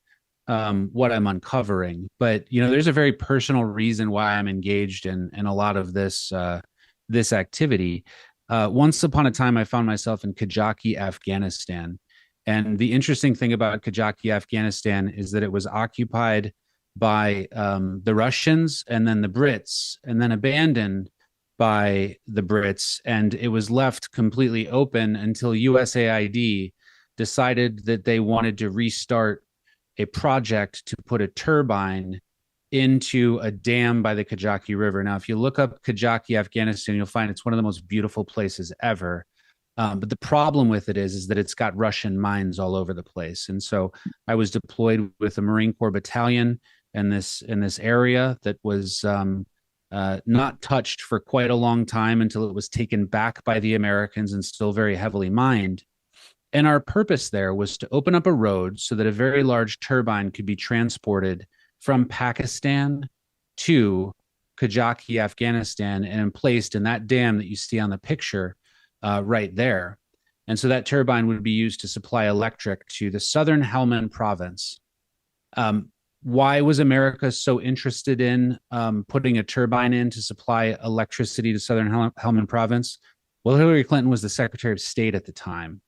what I'm uncovering. But there's a very personal reason why I'm engaged in a lot of this activity. Once upon a time, I found myself in Kajaki, Afghanistan, and the interesting thing about Kajaki, Afghanistan, is that it was occupied by the Russians and then the Brits, and then abandoned by the Brits, and it was left completely open until USAID decided that they wanted to restart a project to put a turbine into a dam by the Kajaki River. Now, if you look up Kajaki, Afghanistan, you'll find it's one of the most beautiful places ever. But the problem with it is that it's got Russian mines all over the place. And so I was deployed with a Marine Corps battalion in this area that was not touched for quite a long time until it was taken back by the Americans and still very heavily mined. And our purpose there was to open up a road so that a very large turbine could be transported from Pakistan to Kajaki, Afghanistan, and placed in that dam that you see on the picture right there. And so that turbine would be used to supply electric to the southern Helmand province. Why was America so interested in putting a turbine in to supply electricity to southern Helmand province? Well, Hillary Clinton was the Secretary of State at the time.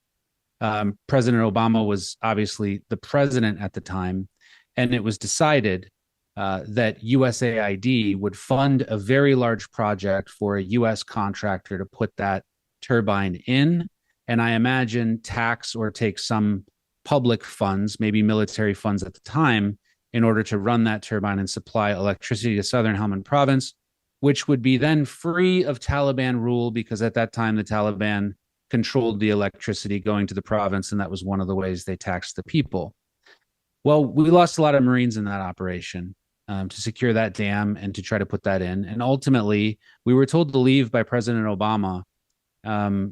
President Obama was obviously the president at the time, and it was decided that USAID would fund a very large project for a US contractor to put that turbine in. And I imagine tax or take some public funds, maybe military funds at the time, in order to run that turbine and supply electricity to Southern Helmand Province, which would be then free of Taliban rule, because at that time the Taliban controlled the electricity going to the province, and that was one of the ways they taxed the people. Well, we lost a lot of Marines in that operation to secure that dam and to try to put that in. And ultimately, we were told to leave by President Obama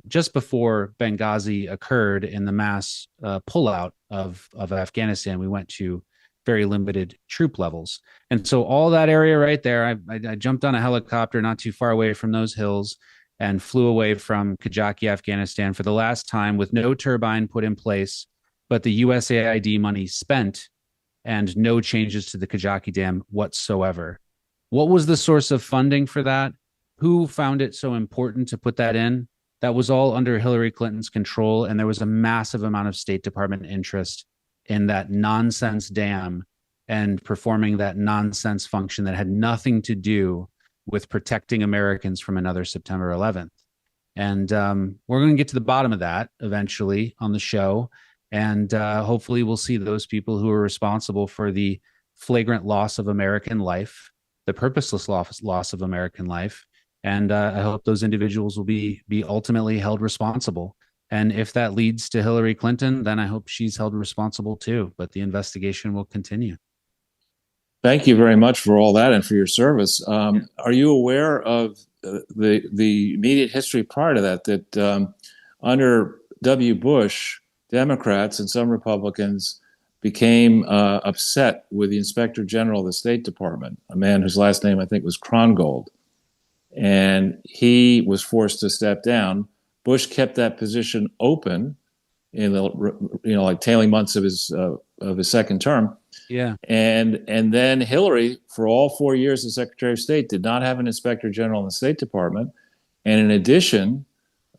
just before Benghazi occurred in the mass pullout of Afghanistan. We went to very limited troop levels. And so all that area right there, I jumped on a helicopter not too far away from those hills and flew away from Kajaki, Afghanistan for the last time with no turbine put in place, but the USAID money spent and no changes to the Kajaki Dam whatsoever. What was the source of funding for that? Who found it so important to put that in? That was all under Hillary Clinton's control, and there was a massive amount of State Department interest in that nonsense dam and performing that nonsense function that had nothing to do with protecting Americans from another September 11th. And we're going to get to the bottom of that eventually on the show. And hopefully we'll see those people who are responsible for the flagrant loss of American life, the purposeless loss of American life. And I hope those individuals will be ultimately held responsible. And if that leads to Hillary Clinton, then I hope she's held responsible too. But the investigation will continue. Thank you very much for all that and for your service. Are you aware of the immediate history prior to that under W. Bush, Democrats and some Republicans became upset with the Inspector General of the State Department, a man whose last name I think was Krongold, and he was forced to step down. Bush kept that position open in the like tailing months of his second term. Yeah. And then Hillary, for all 4 years as Secretary of State, did not have an Inspector General in the State Department. And in addition,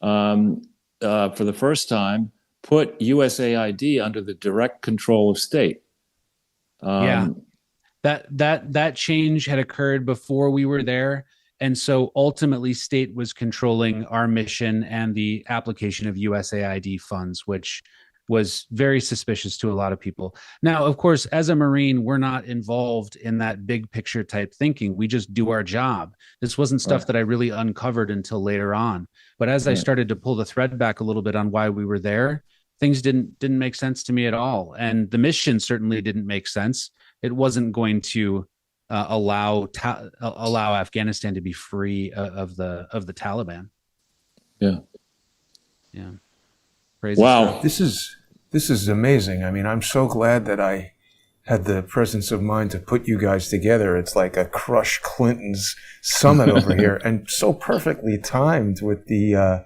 for the first time, put USAID under the direct control of state. That change had occurred before we were there. And so ultimately state was controlling our mission and the application of USAID funds, which was very suspicious to a lot of people. Now, of course, as a Marine, we're not involved in that big picture type thinking. We just do our job. This wasn't stuff that I really uncovered until later on. But as I started to pull the thread back a little bit on why we were there, things didn't make sense to me at all. And the mission certainly didn't make sense. It wasn't going to allow Afghanistan to be free of the Taliban. Yeah. Crazy wow. stuff. This is amazing. I mean, I'm so glad that I had the presence of mind to put you guys together. It's like a Crush Clinton's summit over here, and so perfectly timed with the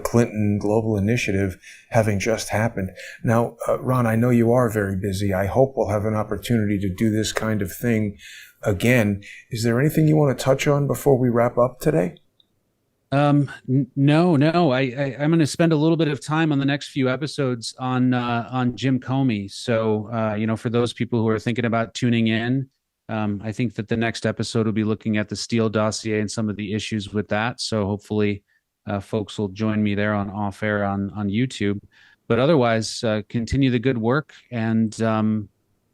Clinton Global Initiative having just happened. Now, Ron, I know you are very busy. I hope we'll have an opportunity to do this kind of thing again. Is there anything you want to touch on before we wrap up today? No. I'm going to spend a little bit of time on the next few episodes on Jim Comey. So, for those people who are thinking about tuning in, I think that the next episode will be looking at the Steele dossier and some of the issues with that. So hopefully folks will join me there on off air on YouTube, but otherwise continue the good work. And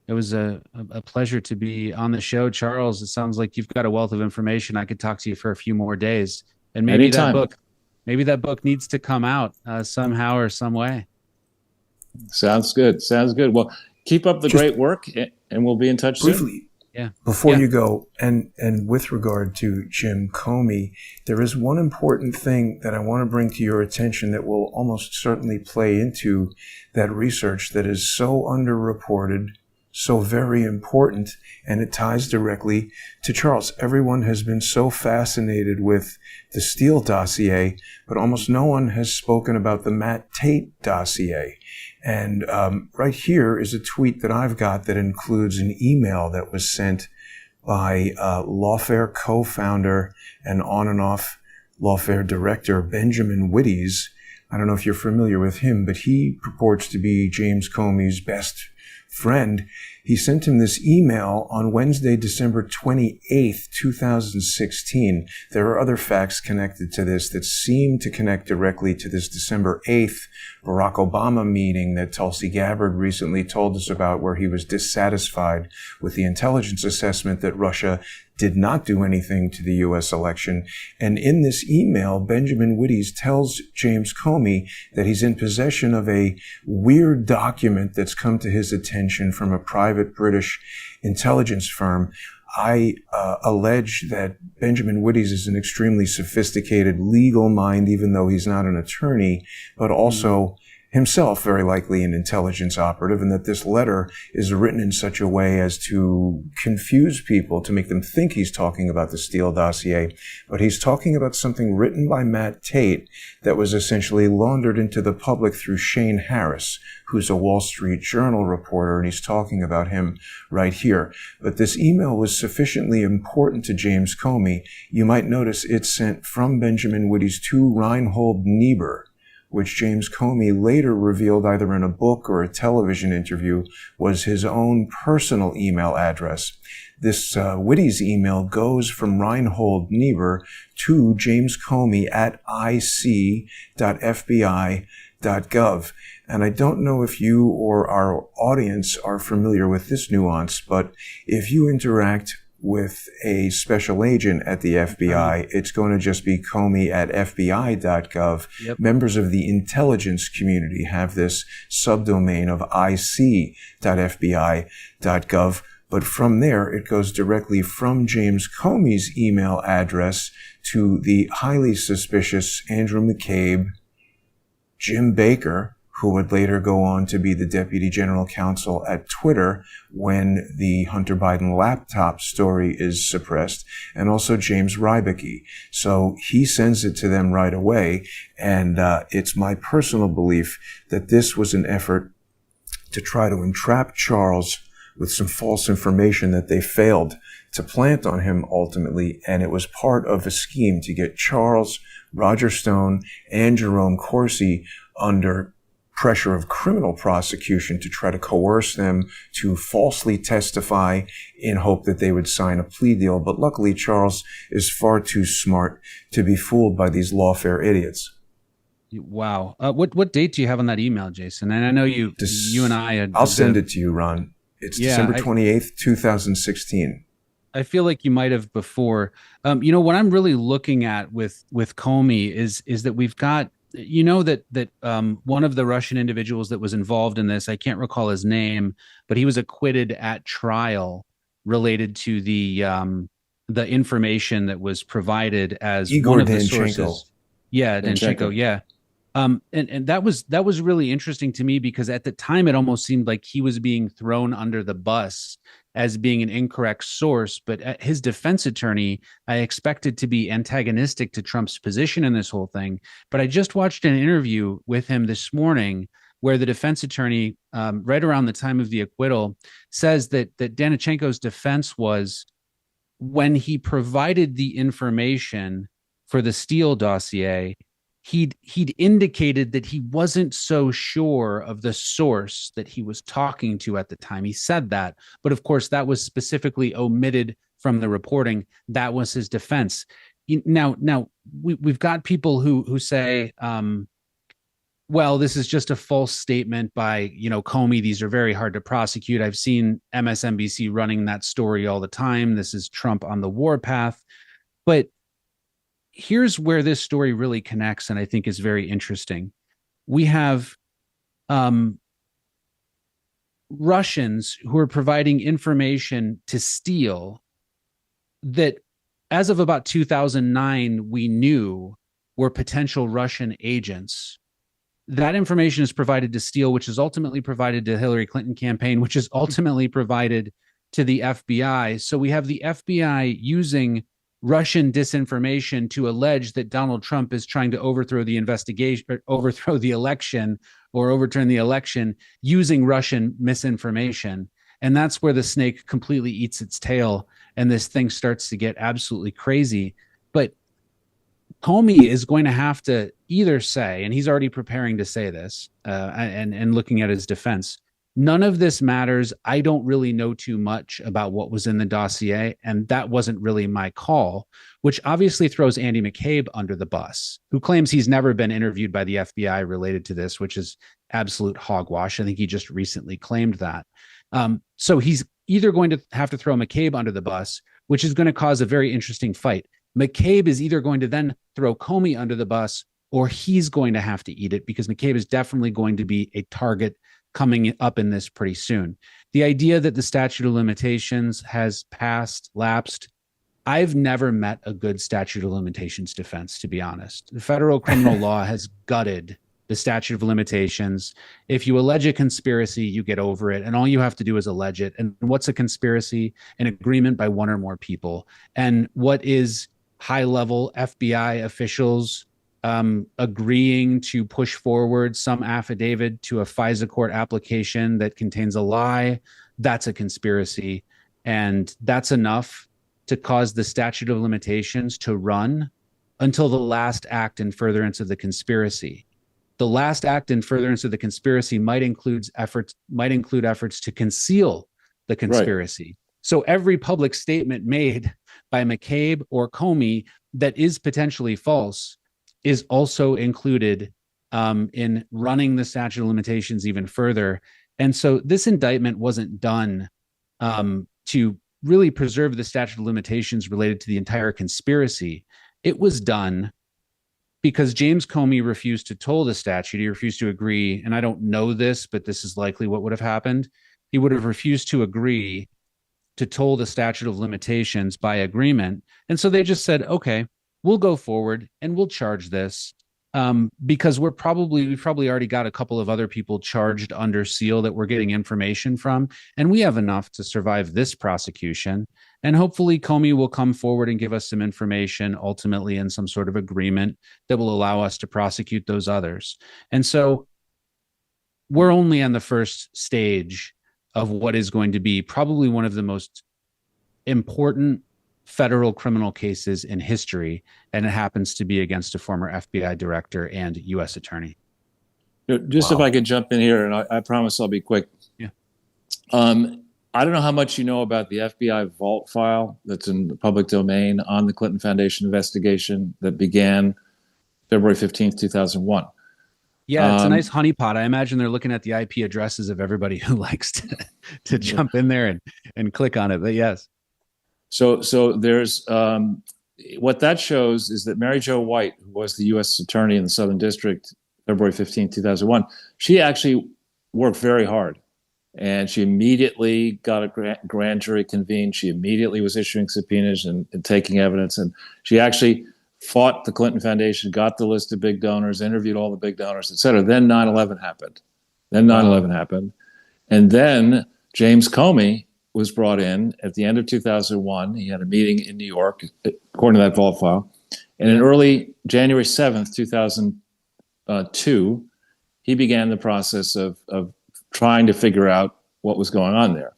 it was a pleasure to be on the show. Charles, it sounds like you've got a wealth of information. I could talk to you for a few more days. And maybe that book needs to come out somehow or some way. Sounds good. Well, keep up the great work, and we'll be in touch briefly, soon. Before you go, and with regard to Jim Comey, there is one important thing that I want to bring to your attention that will almost certainly play into that research that is so underreported, so very important, and it ties directly to Charles. Everyone has been so fascinated with the Steele dossier, but almost no one has spoken about the Matt Tate dossier. And right here is a tweet that I've got that includes an email that was sent by Lawfare co-founder and on and off Lawfare director Benjamin Wittes I don't know if you're familiar with him, but he purports to be James Comey's best friend. He sent him this email on Wednesday, December 28th, 2016. There are other facts connected to this that seem to connect directly to this December 8th Barack Obama meeting that Tulsi Gabbard recently told us about, where he was dissatisfied with the intelligence assessment that Russia did not do anything to the U.S. election. And in this email, Benjamin Wittes tells James Comey that he's in possession of a weird document that's come to his attention from a private British intelligence firm. I allege that Benjamin Wittes is an extremely sophisticated legal mind, even though he's not an attorney, but also himself very likely an intelligence operative, and that this letter is written in such a way as to confuse people, to make them think he's talking about the Steele dossier. But he's talking about something written by Matt Tate that was essentially laundered into the public through Shane Harris, who's a Wall Street Journal reporter, and he's talking about him right here. But this email was sufficiently important to James Comey. You might notice it's sent from Benjamin Wittes to Reinhold Niebuhr, which James Comey later revealed either in a book or a television interview was his own personal email address. This Wittes email goes from Reinhold Niebuhr to James Comey at ic.fbi.gov. And I don't know if you or our audience are familiar with this nuance, but if you interact with a special agent at the FBI, it's going to just be Comey at fbi.gov. Yep. Members of the intelligence community have this subdomain of ic.fbi.gov. But from there, it goes directly from James Comey's email address to the highly suspicious Andrew McCabe, Jim Baker, who would later go on to be the Deputy General Counsel at Twitter when the Hunter Biden laptop story is suppressed, and also James Rybicki. So he sends it to them right away, and it's my personal belief that this was an effort to try to entrap Charles with some false information that they failed to plant on him ultimately, and it was part of a scheme to get Charles, Roger Stone, and Jerome Corsi under pressure of criminal prosecution to try to coerce them to falsely testify in hope that they would sign a plea deal. But luckily, Charles is far too smart to be fooled by these lawfare idiots. Wow. What date do you have on that email, Jason? And I know you and I had... I'll send it to you, Ron. It's December 28th, 2016. I feel like you might have before. What I'm really looking at with Comey is that we've got, that one of the Russian individuals that was involved in this, I can't recall his name, but he was acquitted at trial related to the information that was provided as Igor one of the Danchenko. sources. Yeah, Danchenko. Yeah. And that was really interesting to me, because at the time it almost seemed like he was being thrown under the bus as being an incorrect source. But his defense attorney, I expected to be antagonistic to Trump's position in this whole thing. But I just watched an interview with him this morning where the defense attorney, right around the time of the acquittal, says that Danchenko's defense was, when he provided the information for the Steele dossier, he'd indicated that he wasn't so sure of the source that he was talking to at the time. He said that, but of course that was specifically omitted from the reporting. That was his defense. Now we've got people who say, well, this is just a false statement by, Comey. These are very hard to prosecute. I've seen MSNBC running that story all the time. This is Trump on the warpath. But here's where this story really connects, and I think is very interesting. We have Russians who are providing information to Steele that, as of about 2009, we knew were potential Russian agents. That information is provided to Steele, which is ultimately provided to the Hillary Clinton campaign, which is ultimately provided to the FBI. So we have the FBI using Russian disinformation to allege that Donald Trump is trying to overthrow the investigation, or overthrow the election, or overturn the election using Russian misinformation. And that's where the snake completely eats its tail, and this thing starts to get absolutely crazy. But Comey is going to have to either say, and he's already preparing to say this, and looking at his defense, none of this matters. I don't really know too much about what was in the dossier, and that wasn't really my call, which obviously throws Andy McCabe under the bus, who claims he's never been interviewed by the FBI related to this, which is absolute hogwash. I think he just recently claimed that. So he's either going to have to throw McCabe under the bus, which is going to cause a very interesting fight. McCabe is either going to then throw Comey under the bus, or he's going to have to eat it, because McCabe is definitely going to be a target coming up in this pretty soon. The idea that the statute of limitations has lapsed, I've never met a good statute of limitations defense, to be honest. The federal criminal law has gutted the statute of limitations. If you allege a conspiracy, you get over it, and all you have to do is allege it. And what's a conspiracy? An agreement by one or more people. And what is high-level FBI officials agreeing to push forward some affidavit to a FISA court application that contains a lie? That's a conspiracy. And that's enough to cause the statute of limitations to run until the last act in furtherance of the conspiracy. The last act in furtherance of the conspiracy might include efforts to conceal the conspiracy. Right. So every public statement made by McCabe or Comey that is potentially false is also included in running the statute of limitations even further. And so this indictment wasn't done to really preserve the statute of limitations related to the entire conspiracy. It was done because James Comey refused to toll the statute. He refused to agree. And I don't know this, but this is likely what would have happened. He would have refused to agree to toll the statute of limitations by agreement. And so they just said, okay, we'll go forward and we'll charge this because we've probably already got a couple of other people charged under seal that we're getting information from. And we have enough to survive this prosecution. And hopefully Comey will come forward and give us some information ultimately in some sort of agreement that will allow us to prosecute those others. And so we're only on the first stage of what is going to be probably one of the most important federal criminal cases in history, and it happens to be against a former FBI director and U.S. attorney. Just if I could jump in here, and I promise I'll be quick. Yeah. I don't know how much you know about the FBI vault file that's in the public domain on the Clinton Foundation investigation that began February 15th, 2001. Yeah, it's a nice honeypot. I imagine they're looking at the IP addresses of everybody who likes to jump in there and click on it. But yes. So there's what that shows is that Mary Jo White, who was the U.S. attorney in the Southern District, February 15, 2001, she actually worked very hard. And she immediately got a grand jury convened. She immediately was issuing subpoenas and taking evidence. And she actually fought the Clinton Foundation, got the list of big donors, interviewed all the big donors, et cetera. Then 9/11 happened. And then James Comey was brought in at the end of 2001. He had a meeting in New York, according to that vault file. And in early January 7th, 2002, he began the process of trying to figure out what was going on there.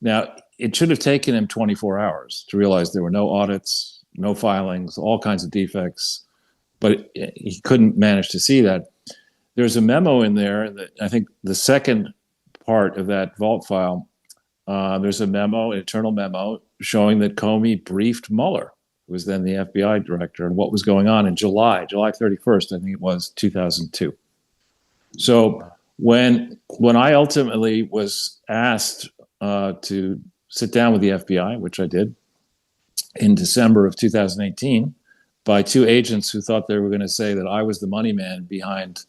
Now, it should have taken him 24 hours to realize there were no audits, no filings, all kinds of defects, but he couldn't manage to see that. There's a memo in there that I think the second part of that vault file, there's a memo, an internal memo, showing that Comey briefed Mueller, who was then the FBI director, and what was going on in July 31st, I think it was, 2002. So when I ultimately was asked to sit down with the FBI, which I did in December of 2018, by two agents who thought they were going to say that I was the money man behind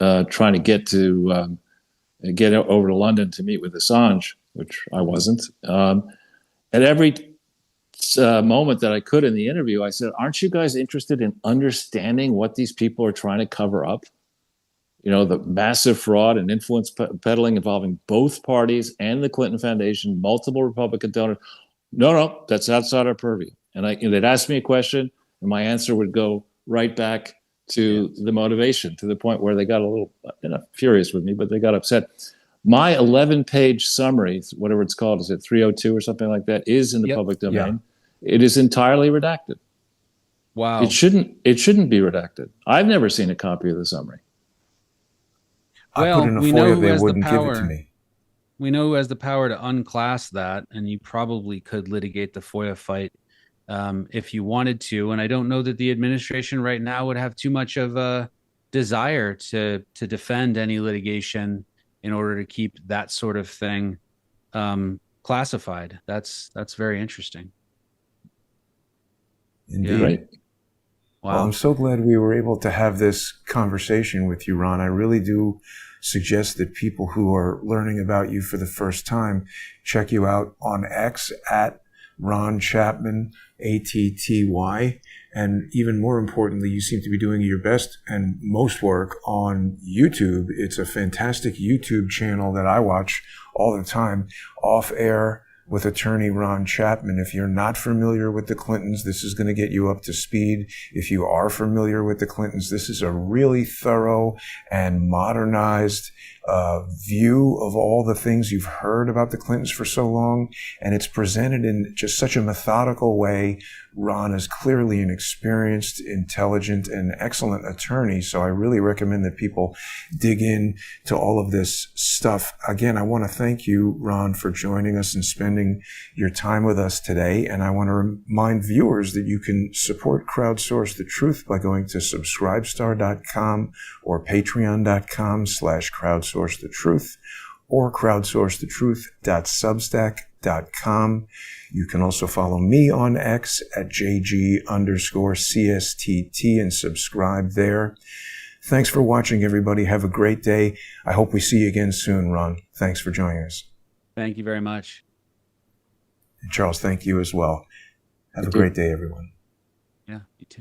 trying to get over to London to meet with Assange, which I wasn't. At every moment that I could in the interview, I said, aren't you guys interested in understanding what these people are trying to cover up? You know, the massive fraud and influence peddling involving both parties and the Clinton Foundation, multiple Republican donors. No, that's outside our purview. And they'd ask me a question, and my answer would go right back to the motivation, to the point where they got a little, furious with me, but they got upset. My 11-page summary, whatever it's called, is it 302 or something like that, is in the public domain. Yeah. It is entirely redacted. Wow. It shouldn't be redacted. I've never seen a copy of the summary. I Well, put in a we know FOIA, who they has the wouldn't give it power. to me. We know who has the power to unclass that, and you probably could litigate the FOIA fight if you wanted to. And I don't know that the administration right now would have too much of a desire to defend any litigation in order to keep that sort of thing classified. That's very interesting. Indeed. Yeah. Right. Wow. Well, I'm so glad we were able to have this conversation with you, Ron. I really do suggest that people who are learning about you for the first time check you out on X at Ron Chapman, ATTY. And even more importantly, you seem to be doing your best and most work on YouTube. It's a fantastic YouTube channel that I watch all the time, Off Air with attorney Ron Chapman. If you're not familiar with the Clintons, this is going to get you up to speed. If you are familiar with the Clintons, this is a really thorough and modernized view of all the things you've heard about the Clintons for so long. And it's presented in just such a methodical way. Ron is clearly an experienced, intelligent, and excellent attorney. So I really recommend that people dig in to all of this stuff. Again, I want to thank you, Ron, for joining us and spending your time with us today. And I want to remind viewers that you can support Crowdsource the Truth by going to subscribestar.com or patreon.com/crowdsource the truth or crowdsourcethetruth.substack.com. You can also follow me on X at JG_CSTT and subscribe there. Thanks for watching, everybody. Have a great day. I hope we see you again soon, Ron. Thanks for joining us. Thank you very much. And Charles, thank you as well. Have a great day, everyone. Yeah, you too.